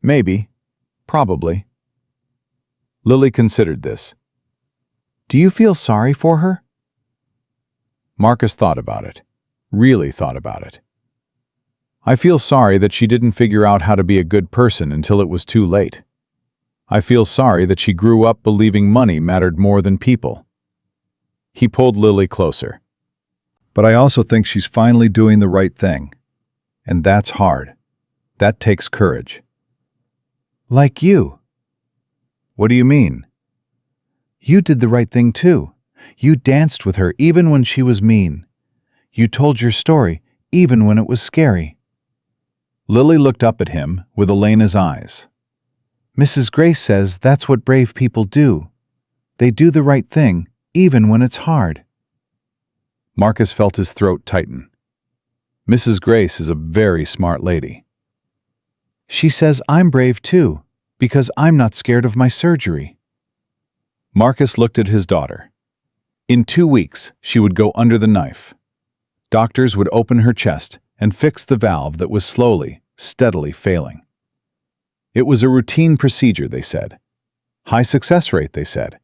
Maybe. Probably. Lily considered this. Do you feel sorry for her? Marcus thought about it. Really thought about it. I feel sorry that she didn't figure out how to be a good person until it was too late. I feel sorry that she grew up believing money mattered more than people. He pulled Lily closer. But I also think she's finally doing the right thing. And that's hard. That takes courage. Like you. What do you mean? You did the right thing too. You danced with her even when she was mean. You told your story even when it was scary. Lily looked up at him with Elena's eyes. Mrs. Grace says that's what brave people do. They do the right thing even when it's hard. Marcus felt his throat tighten. Mrs. Grace is a very smart lady. She says I'm brave too, because I'm not scared of my surgery. Marcus looked at his daughter. In 2 weeks, she would go under the knife. Doctors would open her chest and fix the valve that was slowly, steadily failing. It was a routine procedure, they said. High success rate, they said.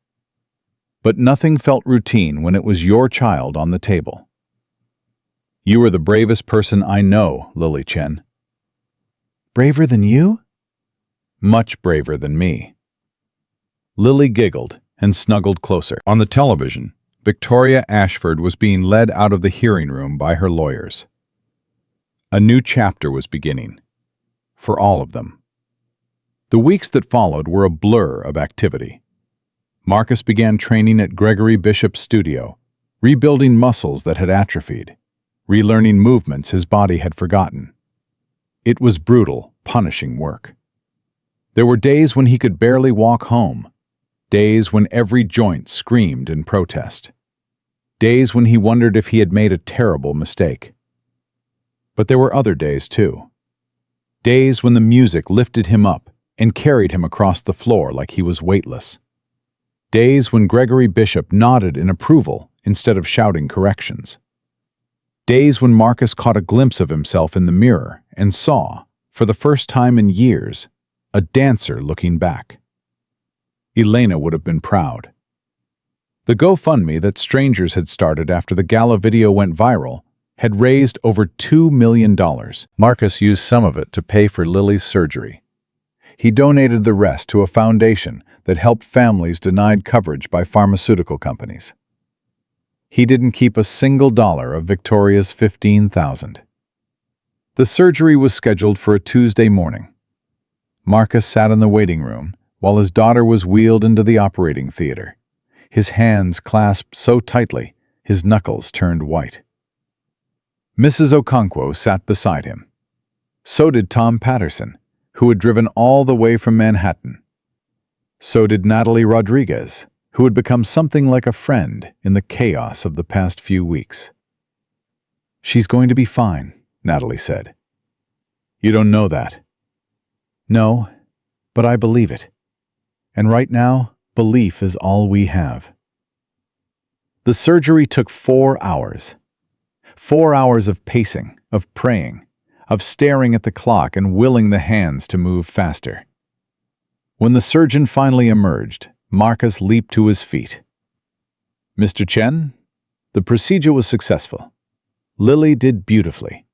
But nothing felt routine when it was your child on the table. You are the bravest person I know, Lily Chen. Braver than you? Much braver than me. Lily giggled and snuggled closer. On the television, Victoria Ashford was being led out of the hearing room by her lawyers. A new chapter was beginning. For all of them. The weeks that followed were a blur of activity. Marcus began training at Gregory Bishop's studio, rebuilding muscles that had atrophied, relearning movements his body had forgotten. It was brutal, punishing work. There were days when he could barely walk home, days when every joint screamed in protest, days when he wondered if he had made a terrible mistake. But there were other days, too. Days when the music lifted him up and carried him across the floor like he was weightless. Days when Gregory Bishop nodded in approval instead of shouting corrections. Days when Marcus caught a glimpse of himself in the mirror and saw, for the first time in years, a dancer looking back. Elena would have been proud. The GoFundMe that strangers had started after the gala video went viral had raised over $2 million. Marcus used some of it to pay for Lily's surgery. He donated the rest to a foundation that helped families denied coverage by pharmaceutical companies. He didn't keep a single dollar of Victoria's $15,000. The surgery was scheduled for a Tuesday morning. Marcus sat in the waiting room while his daughter was wheeled into the operating theater, his hands clasped so tightly his knuckles turned white. Mrs. Okonkwo sat beside him. So did Tom Patterson, who had driven all the way from Manhattan. So did Natalie Rodriguez, who had become something like a friend in the chaos of the past few weeks. "She's going to be fine," Natalie said. "You don't know that." "No, but I believe it. And right now, belief is all we have." The surgery took 4 hours. 4 hours of pacing, of praying, of staring at the clock and willing the hands to move faster. When the surgeon finally emerged, Marcus leaped to his feet. "Mr. Chen, the procedure was successful. Lily did beautifully."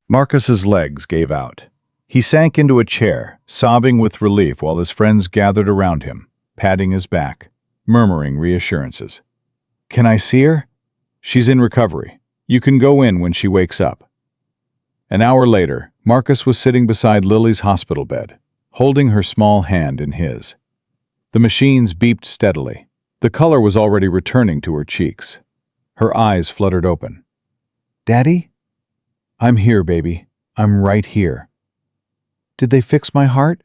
Marcus's legs gave out. He sank into a chair, sobbing with relief while his friends gathered around him, patting his back, murmuring reassurances. "Can I see her? She's in recovery. You can go in when she wakes up." An hour later, Marcus was sitting beside Lily's hospital bed, holding her small hand in his. The machines beeped steadily. The color was already returning to her cheeks. Her eyes fluttered open. "Daddy? I'm here, baby. I'm right here." "Did they fix my heart?"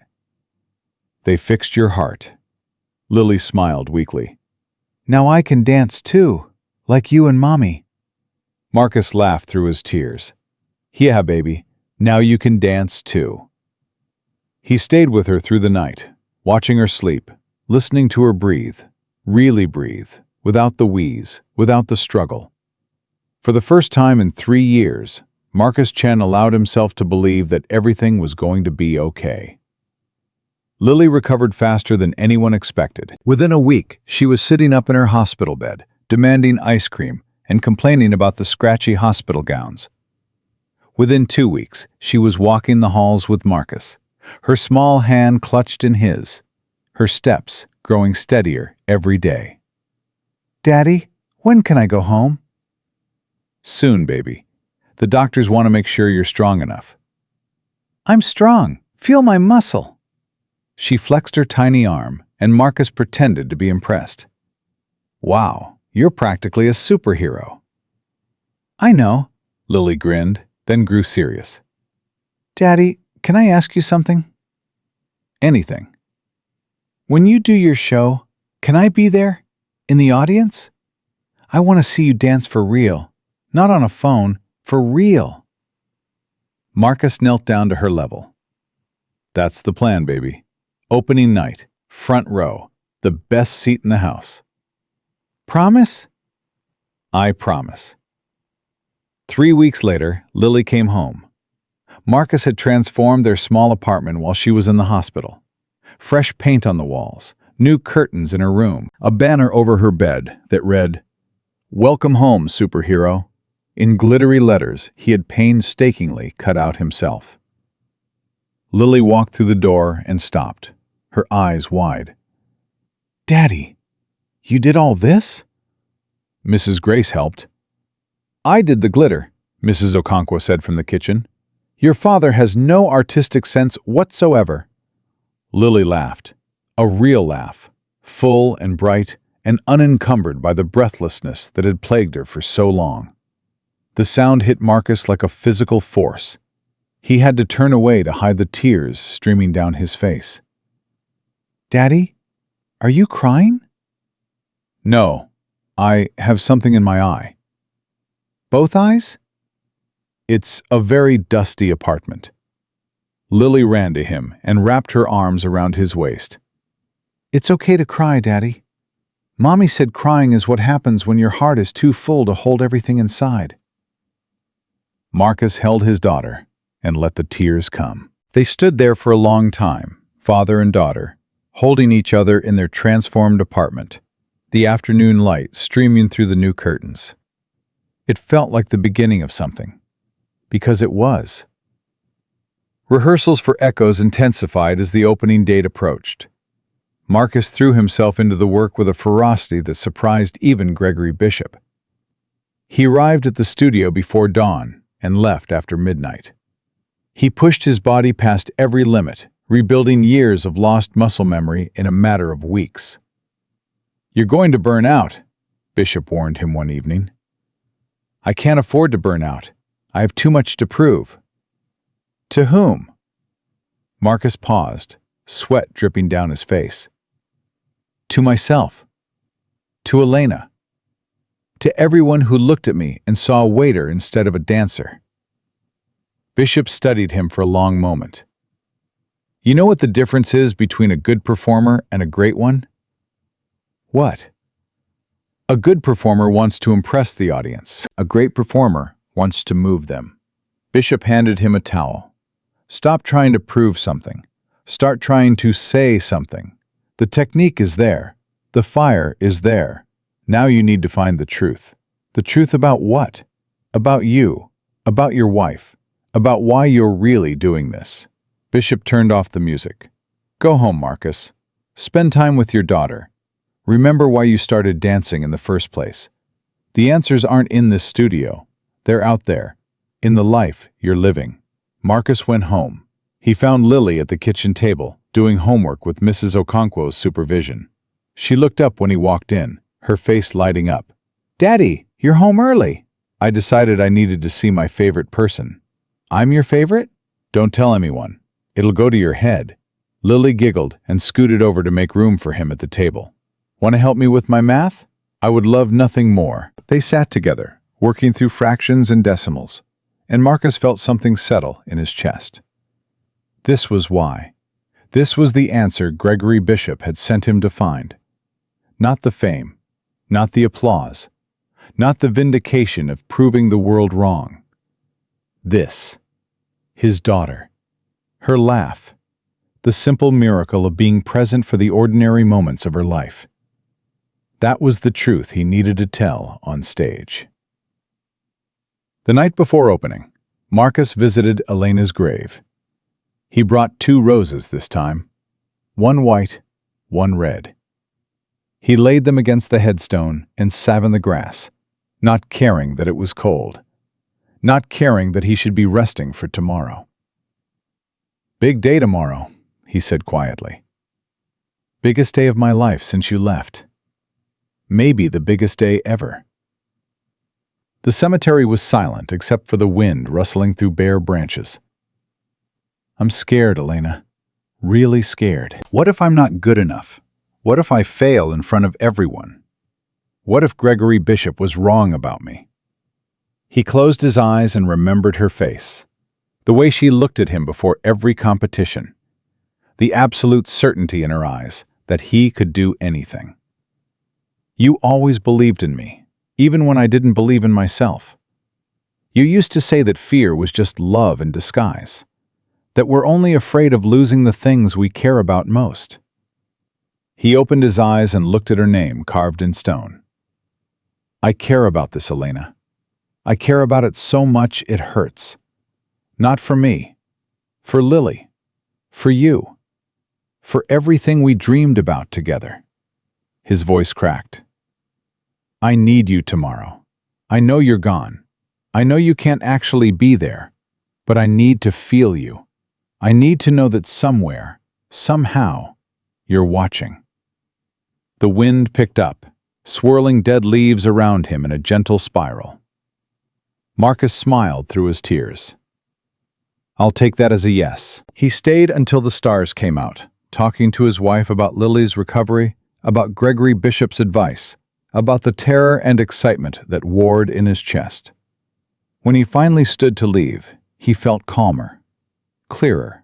"They fixed your heart." Lily smiled weakly. "Now I can dance too, like you and Mommy." Marcus laughed through his tears. "Yeah, baby. Now you can dance too." He stayed with her through the night, watching her sleep, listening to her breathe, really breathe, without the wheeze, without the struggle. For the first time in 3 years, Marcus Chen allowed himself to believe that everything was going to be okay. Lily recovered faster than anyone expected. Within a week, she was sitting up in her hospital bed, demanding ice cream and complaining about the scratchy hospital gowns. Within 2 weeks, she was walking the halls with Marcus, her small hand clutched in his, her steps growing steadier every day. "Daddy, when can I go home?" "Soon, baby. The doctors want to make sure you're strong enough." "I'm strong. Feel my muscle." She flexed her tiny arm, and Marcus pretended to be impressed. "Wow, you're practically a superhero." "I know," Lily grinned, then grew serious. "Daddy, can I ask you something?" "Anything." "When you do your show, can I be there? In the audience? I want to see you dance for real. Not on a phone, for real." Marcus knelt down to her level. "That's the plan, baby. Opening night, front row, the best seat in the house." "Promise?" "I promise." 3 weeks later, Lily came home. Marcus had transformed their small apartment while she was in the hospital. Fresh paint on the walls, new curtains in her room, a banner over her bed that read, "Welcome home, superhero," in glittery letters he had painstakingly cut out himself. Lily walked through the door and stopped, her eyes wide. "Daddy, you did all this?" "Mrs. Grace helped." "I did the glitter," Mrs. Okonkwo said from the kitchen. "Your father has no artistic sense whatsoever." Lily laughed, a real laugh, full and bright and unencumbered by the breathlessness that had plagued her for so long. The sound hit Marcus like a physical force. He had to turn away to hide the tears streaming down his face. "Daddy, are you crying?" "No, I have something in my eye." "Both eyes?" "It's a very dusty apartment." Lily ran to him and wrapped her arms around his waist. "It's okay to cry, Daddy. Mommy said crying is what happens when your heart is too full to hold everything inside." Marcus held his daughter and let the tears come. They stood there for a long time, father and daughter, holding each other in their transformed apartment, the afternoon light streaming through the new curtains. It felt like the beginning of something, because it was. Rehearsals for Echoes intensified as the opening date approached. Marcus threw himself into the work with a ferocity that surprised even Gregory Bishop. He arrived at the studio before dawn and left after midnight. He pushed his body past every limit, rebuilding years of lost muscle memory in a matter of weeks. "You're going to burn out," Bishop warned him one evening. "I can't afford to burn out. I have too much to prove." "To whom?" Marcus paused, sweat dripping down his face. "To myself. To Elena. To everyone who looked at me and saw a waiter instead of a dancer." Bishop studied him for a long moment. "You know what the difference is between a good performer and a great one?" "What?" "A good performer wants to impress the audience. A great performer wants to move them." Bishop handed him a towel. "Stop trying to prove something. Start trying to say something. The technique is there. The fire is there. Now you need to find the truth. The truth about what? About you. About your wife. About why you're really doing this." Bishop turned off the music. "Go home, Marcus. Spend time with your daughter. Remember why you started dancing in the first place. The answers aren't in this studio. They're out there, in the life you're living." Marcus went home. He found Lily at the kitchen table, doing homework with Mrs. Okonkwo's supervision. She looked up when he walked in, her face lighting up. "Daddy, you're home early." "I decided I needed to see my favorite person." "I'm your favorite?" "Don't tell anyone. It'll go to your head." Lily giggled and scooted over to make room for him at the table. "Want to help me with my math?" "I would love nothing more." They sat together, working through fractions and decimals, and Marcus felt something settle in his chest. This was why. This was the answer Gregory Bishop had sent him to find. Not the fame, not the applause, not the vindication of proving the world wrong. This. His daughter. Her laugh. The simple miracle of being present for the ordinary moments of her life. That was the truth he needed to tell on stage. The night before opening, Marcus visited Elena's grave. He brought 2 roses this time, one white, one red. He laid them against the headstone and sat in the grass, not caring that it was cold, not caring that he should be resting for tomorrow. "Big day tomorrow," he said quietly. "Biggest day of my life since you left. Maybe the biggest day ever." The cemetery was silent except for the wind rustling through bare branches. "I'm scared, Elena. Really scared. What if I'm not good enough? What if I fail in front of everyone? What if Gregory Bishop was wrong about me?" He closed his eyes and remembered her face, the way she looked at him before every competition, the absolute certainty in her eyes that he could do anything. "You always believed in me, even when I didn't believe in myself. You used to say that fear was just love in disguise, that we're only afraid of losing the things we care about most." He opened his eyes and looked at her name carved in stone. "I care about this, Elena. I care about it so much it hurts. Not for me, for Lily, for you, for everything we dreamed about together." His voice cracked. "I need you tomorrow. I know you're gone. I know you can't actually be there, but I need to feel you. I need to know that somewhere, somehow, you're watching." The wind picked up, swirling dead leaves around him in a gentle spiral. Marcus smiled through his tears. "I'll take that as a yes." He stayed until the stars came out, talking to his wife about Lily's recovery, about Gregory Bishop's advice, about the terror and excitement that warred in his chest. When he finally stood to leave, he felt calmer, clearer.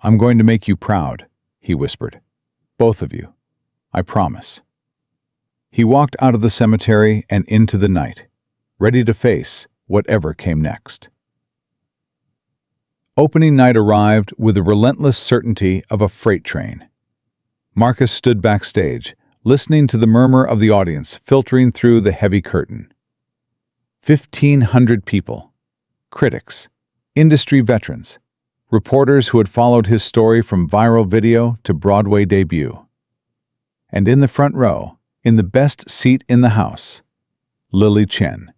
"I'm going to make you proud," he whispered. "Both of you. I promise." He walked out of the cemetery and into the night, ready to face whatever came next. Opening night arrived with the relentless certainty of a freight train. Marcus stood backstage, listening to the murmur of the audience filtering through the heavy curtain. 1,500 people, critics, industry veterans, reporters who had followed his story from viral video to Broadway debut. And in the front row, in the best seat in the house, Lily Chen,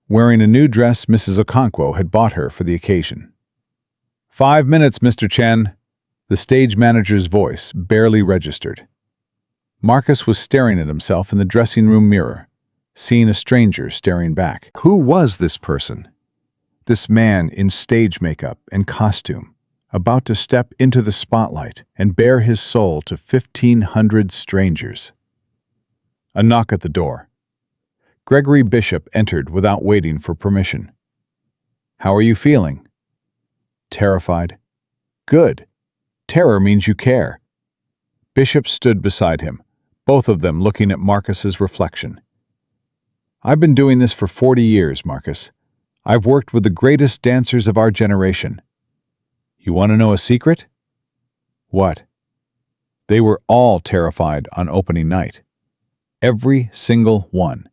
wearing a new dress Mrs. Okonkwo had bought her for the occasion. 5 minutes, Mr. Chen, the stage manager's voice barely registered. Marcus was staring at himself in the dressing room mirror, seeing a stranger staring back. Who was this person? This man in stage makeup and costume, about to step into the spotlight and bare his soul to 1,500 strangers. A knock at the door. Gregory Bishop entered without waiting for permission. How are you feeling? Terrified. Good. Terror means you care. Bishop stood beside him, both of them looking at Marcus's reflection. I've been doing this for 40 years, Marcus. I've worked with the greatest dancers of our generation. You want to know a secret? What? They were all terrified on opening night. Every single one.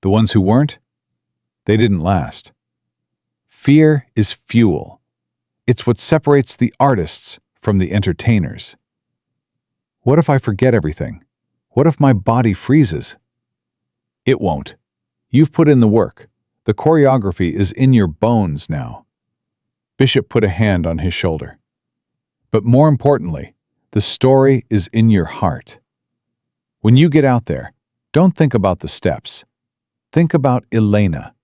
The ones who weren't? They didn't last. Fear is fuel. It's what separates the artists from the entertainers. What if I forget everything? What if my body freezes? It won't. You've put in the work. The choreography is in your bones now. Bishop put a hand on his shoulder. But more importantly, the story is in your heart. When you get out there, don't think about the steps. Think about Elena.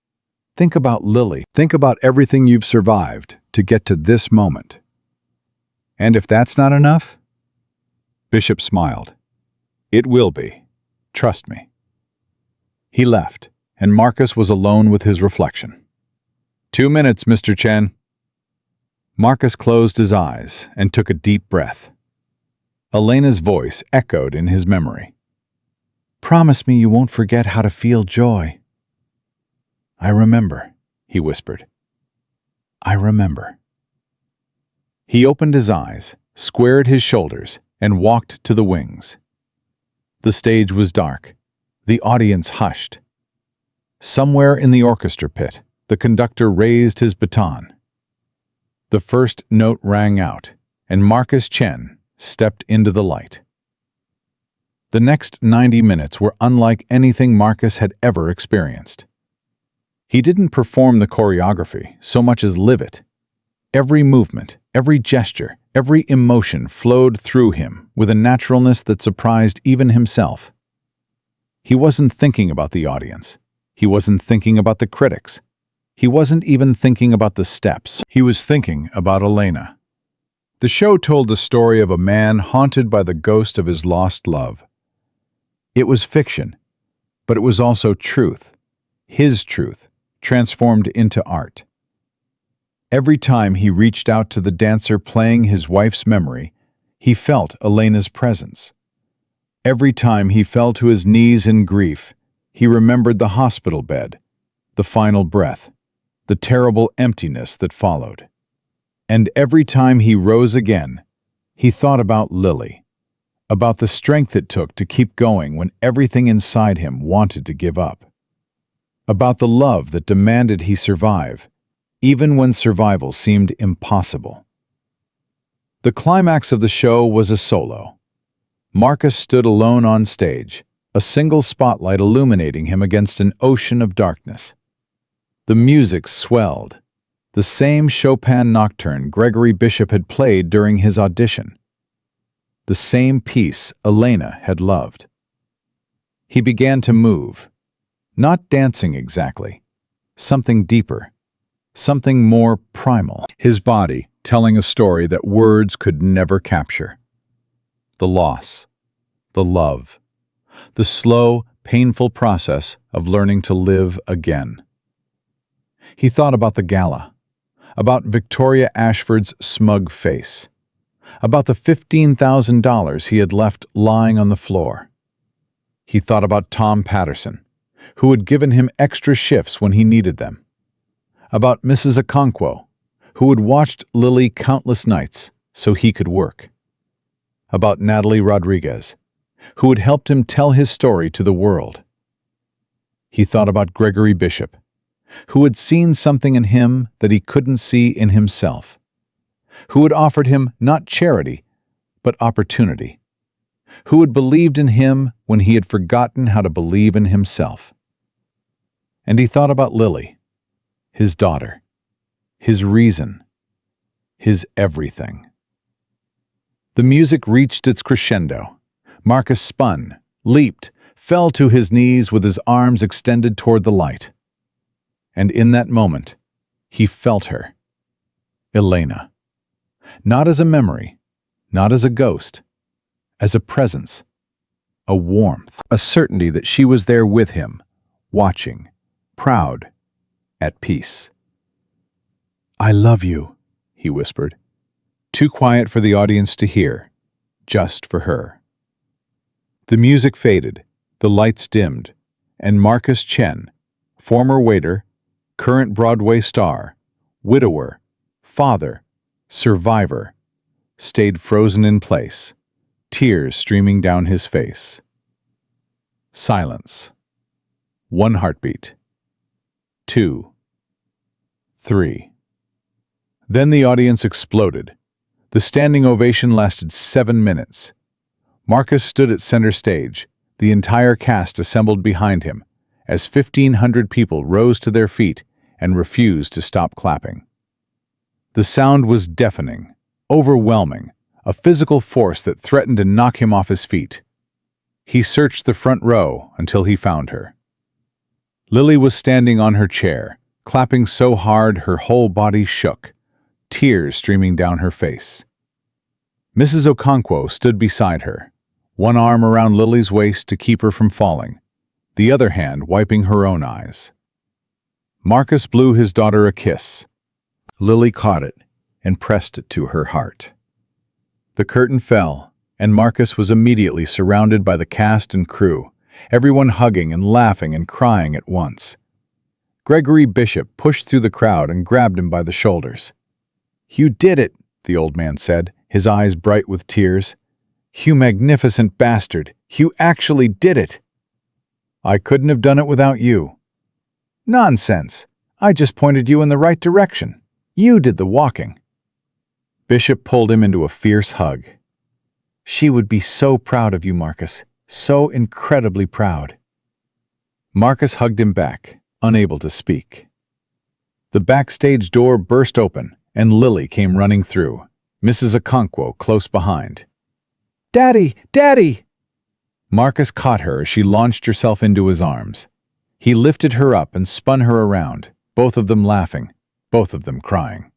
Think about Lily. Think about everything you've survived to get to this moment. And if that's not enough? Bishop smiled. It will be. Trust me. He left, and Marcus was alone with his reflection. 2 minutes, Mr. Chen. Marcus closed his eyes and took a deep breath. Elena's voice echoed in his memory. Promise me you won't forget how to feel joy. I remember, he whispered. I remember. He opened his eyes, squared his shoulders, and walked to the wings. The stage was dark. The audience hushed. Somewhere in the orchestra pit, the conductor raised his baton. The first note rang out, and Marcus Chen stepped into the light. The next 90 minutes were unlike anything Marcus had ever experienced. He didn't perform the choreography so much as live it. Every movement, every gesture, every emotion flowed through him with a naturalness that surprised even himself. He wasn't thinking about the audience. He wasn't thinking about the critics. He wasn't even thinking about the steps. He was thinking about Elena. The show told the story of a man haunted by the ghost of his lost love. It was fiction, but it was also truth, his truth, transformed into art. Every time he reached out to the dancer playing his wife's memory, he felt Elena's presence. Every time he fell to his knees in grief, he remembered the hospital bed, the final breath, the terrible emptiness that followed. And every time he rose again, he thought about Lily, about the strength it took to keep going when everything inside him wanted to give up, about the love that demanded he survive, even when survival seemed impossible. The climax of the show was a solo. Marcus stood alone on stage, a single spotlight illuminating him against an ocean of darkness. The music swelled, the same Chopin nocturne Gregory Bishop had played during his audition. The same piece Elena had loved. He began to move, not dancing exactly, something deeper, something more primal. His body telling a story that words could never capture. The loss, the love, the slow, painful process of learning to live again. He thought about the gala, about Victoria Ashford's smug face, about the $15,000 he had left lying on the floor. He thought about Tom Patterson, who had given him extra shifts when he needed them, about Mrs. Okonkwo, who had watched Lily countless nights so he could work. about Natalie Rodriguez, who had helped him tell his story to the world. He thought about Gregory Bishop, who had seen something in him that he couldn't see in himself, who had offered him not charity, but opportunity, who had believed in him when he had forgotten how to believe in himself. And he thought about Lily, his daughter, his reason, his everything. The music reached its crescendo. Marcus spun, leaped, fell to his knees with his arms extended toward the light. And in that moment, he felt her. Elena. Not as a memory, not as a ghost, as a presence, a warmth, a certainty that she was there with him, watching, proud, at peace. "I love you," he whispered, too quiet for the audience to hear, just for her. The music faded, the lights dimmed, and Marcus Chen, former waiter, current Broadway star, widower, father, survivor, stayed frozen in place, tears streaming down his face. Silence. One heartbeat. 2. 3. Then the audience exploded. The standing ovation lasted 7 minutes. Marcus stood at center stage, the entire cast assembled behind him, as 1,500 people rose to their feet and refused to stop clapping. The sound was deafening, overwhelming, a physical force that threatened to knock him off his feet. He searched the front row until he found her. Lily was standing on her chair, clapping so hard her whole body shook, tears streaming down her face. Mrs. Okonkwo stood beside her, one arm around Lily's waist to keep her from falling, the other hand wiping her own eyes. Marcus blew his daughter a kiss. Lily caught it and pressed it to her heart. The curtain fell, and Marcus was immediately surrounded by the cast and crew, everyone hugging and laughing and crying at once. Gregory Bishop pushed through the crowd and grabbed him by the shoulders. "You did it," the old man said, his eyes bright with tears. "You magnificent bastard, you actually did it." "I couldn't have done it without you." "Nonsense. I just pointed you in the right direction. You did the walking." Bishop pulled him into a fierce hug. "She would be so proud of you, Marcus. So incredibly proud." Marcus hugged him back, unable to speak. The backstage door burst open, and Lily came running through, Mrs. Okonkwo close behind. "Daddy! Daddy!" Marcus caught her as she launched herself into his arms. He lifted her up and spun her around, both of them laughing, both of them crying.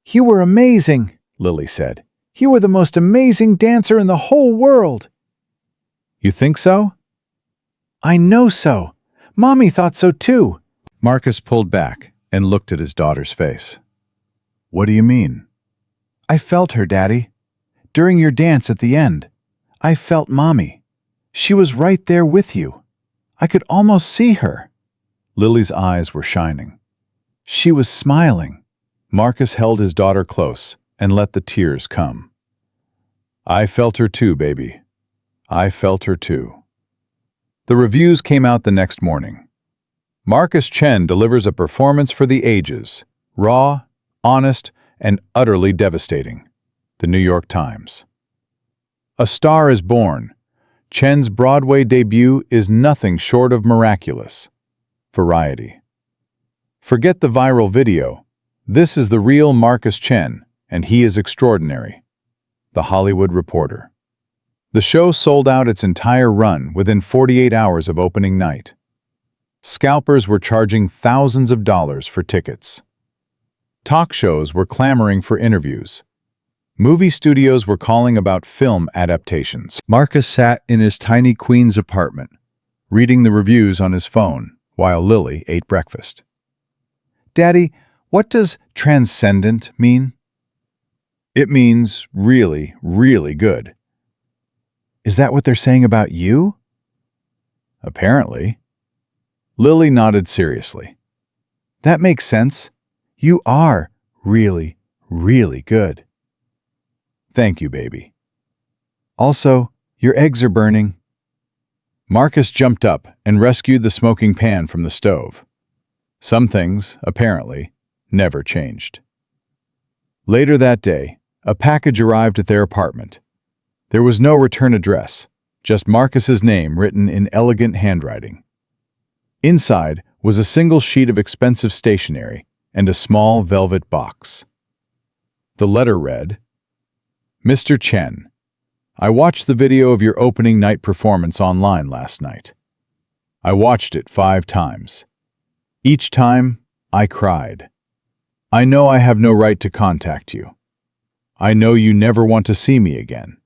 "You were amazing," Lily said. "You were the most amazing dancer in the whole world." "You think so?" "I know so. Mommy thought so too." Marcus pulled back and looked at his daughter's face. "What do you mean?" "I felt her, Daddy. During your dance at the end, I felt Mommy. She was right there with you. I could almost see her." Lily's eyes were shining. She was smiling. Marcus held his daughter close and let the tears come. "I felt her too, baby. I felt her too." The reviews came out the next morning. Marcus Chen delivers a performance for the ages, raw, honest, and utterly devastating. The New York Times. A star is born. Chen's Broadway debut is nothing short of miraculous. Variety. Forget the viral video. This is the real Marcus Chen, and he is extraordinary. The Hollywood Reporter. The show sold out its entire run within 48 hours of opening night. Scalpers were charging thousands of dollars for tickets. Talk shows were clamoring for interviews. Movie studios were calling about film adaptations. Marcus sat in his tiny Queens apartment, reading the reviews on his phone while Lily ate breakfast. "Daddy, what does transcendent mean?" "It means really, really good." "Is that what they're saying about you?" "Apparently." Lily nodded seriously. "That makes sense. You are really, really good." "Thank you, baby." Also, your eggs are burning." Marcus jumped up and rescued the smoking pan from the stove. Some things, apparently, never changed. Later that day, a package arrived at their apartment. There was no return address, just Marcus's name written in elegant handwriting. Inside was a single sheet of expensive stationery and a small velvet box. The letter read, "Mr. Chen, I watched the video of your opening night performance online last night. I watched it 5 times. Each time, I cried. I know I have no right to contact you. I know you never want to see me again.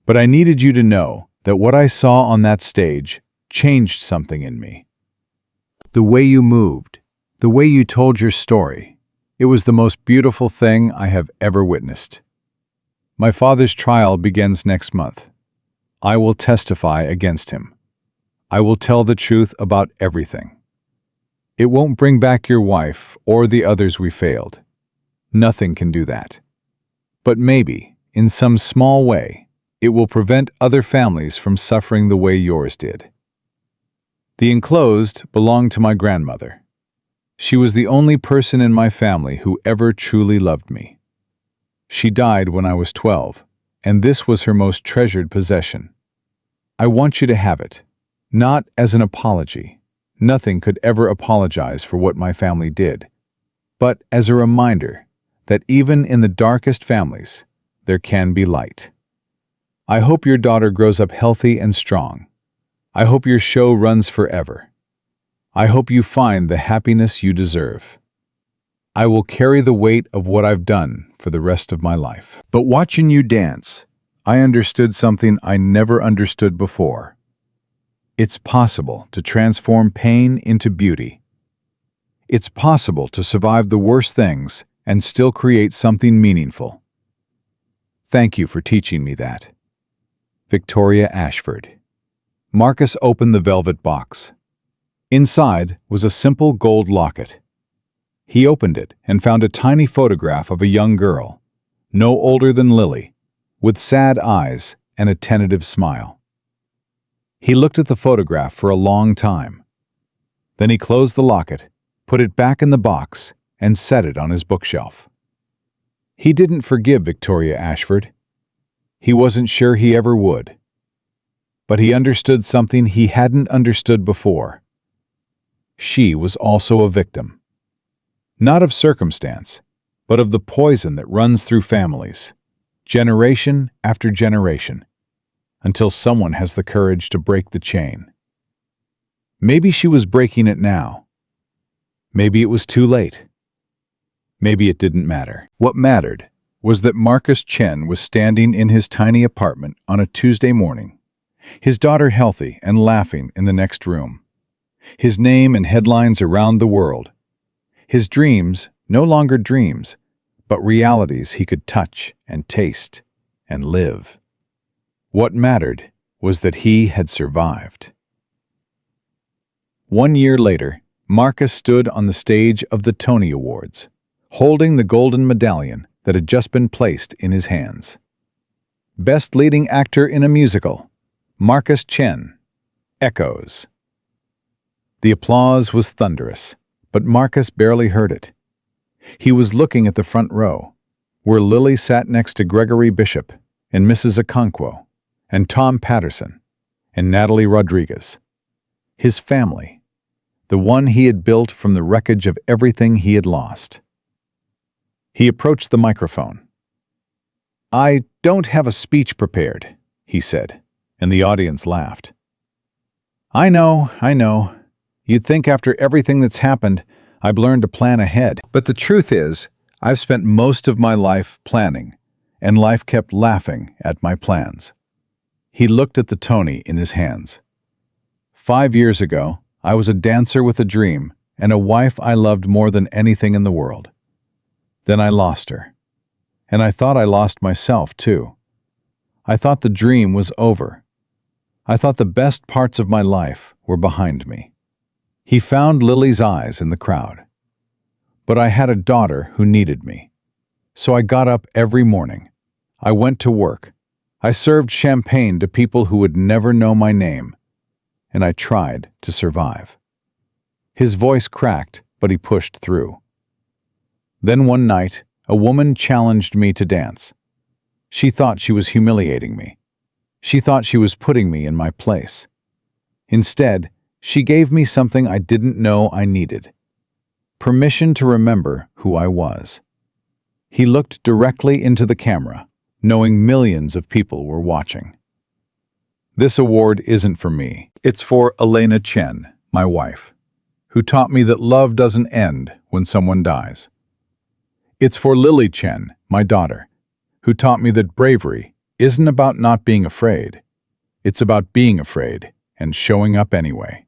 But I needed you to know that what I saw on that stage changed something in me. The way you moved, the way you told your story, it was the most beautiful thing I have ever witnessed. My father's trial begins next month. I will testify against him. I will tell the truth about everything. It won't bring back your wife or the others we failed. Nothing can do that. But maybe, in some small way, it will prevent other families from suffering the way yours did." The enclosed belonged to my grandmother. She was the only person in my family who ever truly loved me. She died when I was 12, and this was her most treasured possession. I want you to have it, not as an apology. Nothing could ever apologize for what my family did, but as a reminder that even in the darkest families, there can be light. I hope your daughter grows up healthy and strong. I hope your show runs forever. I hope you find the happiness you deserve. I will carry the weight of what I've done for the rest of my life. But watching you dance, I understood something I never understood before. It's possible to transform pain into beauty. It's possible to survive the worst things and still create something meaningful. Thank you for teaching me that. Victoria Ashford. Marcus opened the velvet box. Inside was a simple gold locket. He opened it and found a tiny photograph of a young girl, no older than Lily, with sad eyes and a tentative smile. He looked at the photograph for a long time. Then he closed the locket, put it back in the box, and set it on his bookshelf. He didn't forgive Victoria Ashford. He wasn't sure he ever would. But he understood something he hadn't understood before. She was also a victim. Not of circumstance, but of the poison that runs through families, generation after generation, until someone has the courage to break the chain. Maybe she was breaking it now. Maybe it was too late. Maybe it didn't matter. What mattered was that Marcus Chen was standing in his tiny apartment on a Tuesday morning, his daughter healthy and laughing in the next room, his name in headlines around the world, his dreams no longer dreams, but realities he could touch and taste and live. What mattered was that he had survived. 1 year later, Marcus stood on the stage of the Tony Awards, holding the golden medallion that had just been placed in his hands. Best Leading Actor in a Musical, Marcus Chen. Echoes. The applause was thunderous, but Marcus barely heard it. He was looking at the front row, where Lily sat next to Gregory Bishop and Mrs. Okonkwo, and Tom Patterson, and Natalie Rodriguez. His family, the one he had built from the wreckage of everything he had lost. He approached the microphone. "I don't have a speech prepared," he said, and the audience laughed. I know. You'd think after everything that's happened, I've learned to plan ahead. But the truth is, I've spent most of my life planning, and life kept laughing at my plans." He looked at the Tony in his hands. 5 years ago, I was a dancer with a dream and a wife I loved more than anything in the world. Then I lost her. And I thought I lost myself, too. I thought the dream was over. I thought the best parts of my life were behind me. He found Lily's eyes in the crowd. But I had a daughter who needed me. So I got up every morning. I went to work. I served champagne to people who would never know my name, and I tried to survive. His voice cracked, but he pushed through. Then one night, a woman challenged me to dance. She thought she was humiliating me. She thought she was putting me in my place. Instead, she gave me something I didn't know I needed: permission to remember who I was. He looked directly into the camera, knowing millions of people were watching. This award isn't for me. It's for Elena Chen, my wife, who taught me that love doesn't end when someone dies. It's for Lily Chen, my daughter, who taught me that bravery isn't about not being afraid. It's about being afraid and showing up anyway.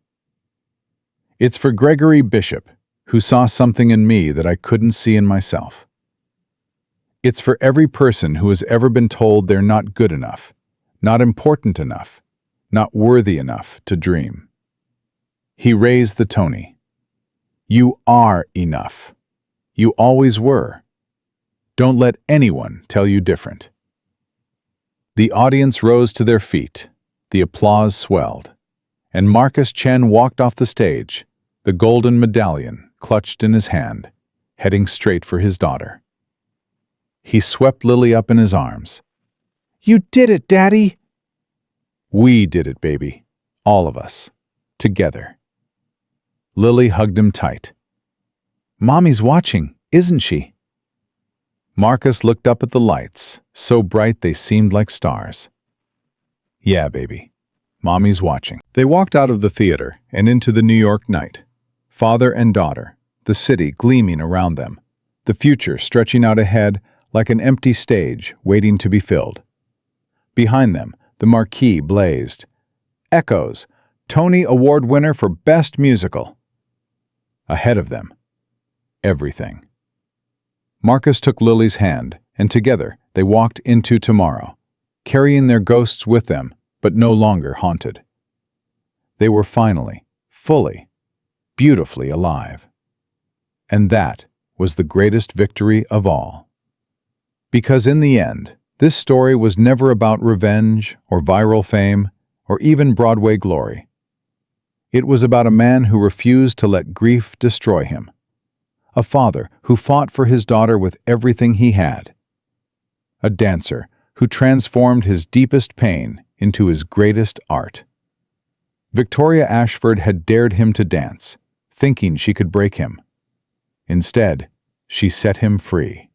It's for Gregory Bishop, who saw something in me that I couldn't see in myself. It's for every person who has ever been told they're not good enough, not important enough, not worthy enough to dream. He raised the Tony. You are enough. You always were. Don't let anyone tell you different. The audience rose to their feet. The applause swelled. And Marcus Chen walked off the stage, the golden medallion clutched in his hand, heading straight for his daughter. He swept Lily up in his arms. "You did it, Daddy!" "We did it, baby. All of us. Together." Lily hugged him tight. "Mommy's watching, isn't she?" Marcus looked up at the lights, so bright they seemed like stars. "Yeah, baby. Mommy's watching." They walked out of the theater and into the New York night. Father and daughter, the city gleaming around them, the future stretching out ahead like an empty stage waiting to be filled. Behind them, the marquee blazed. Echoes, Tony Award winner for Best Musical. Ahead of them, everything. Marcus took Lily's hand, and together they walked into tomorrow, carrying their ghosts with them, but no longer haunted. They were finally, fully, beautifully alive. And that was the greatest victory of all. Because in the end, this story was never about revenge or viral fame or even Broadway glory. It was about a man who refused to let grief destroy him, a father who fought for his daughter with everything he had, a dancer who transformed his deepest pain into his greatest art. Victoria Ashford had dared him to dance, thinking she could break him. Instead, she set him free.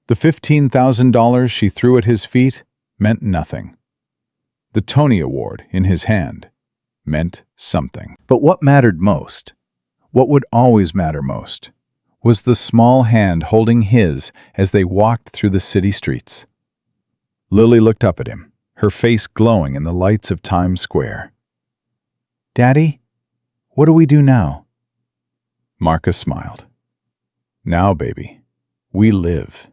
The $15,000 she threw at his feet meant nothing. The Tony Award in his hand meant something. But what mattered most, what would always matter most, was the small hand holding his as they walked through the city streets. Lily looked up at him, her face glowing in the lights of Times Square. "Daddy, what do we do now?" Marcus smiled. "Now, baby, we live.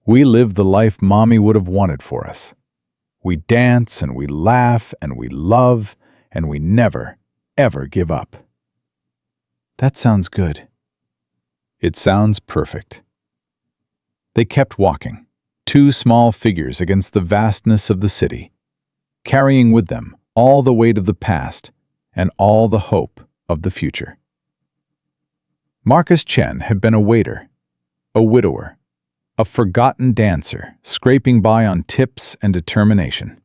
We live the life Mommy would have wanted for us. We dance and we laugh and we love and we never, ever give up." "That sounds good." "It sounds perfect." They kept walking, two small figures against the vastness of the city, carrying with them all the weight of the past and all the hope of the future. Marcus Chen had been a waiter, a widower, a forgotten dancer scraping by on tips and determination.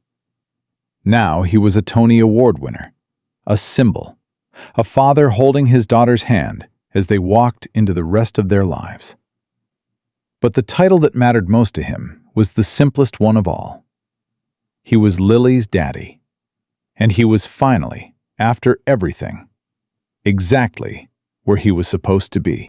Now he was a Tony Award winner, a symbol, a father holding his daughter's hand as they walked into the rest of their lives. But the title that mattered most to him was the simplest one of all. He was Lily's daddy, and he was finally, after everything, exactly where he was supposed to be.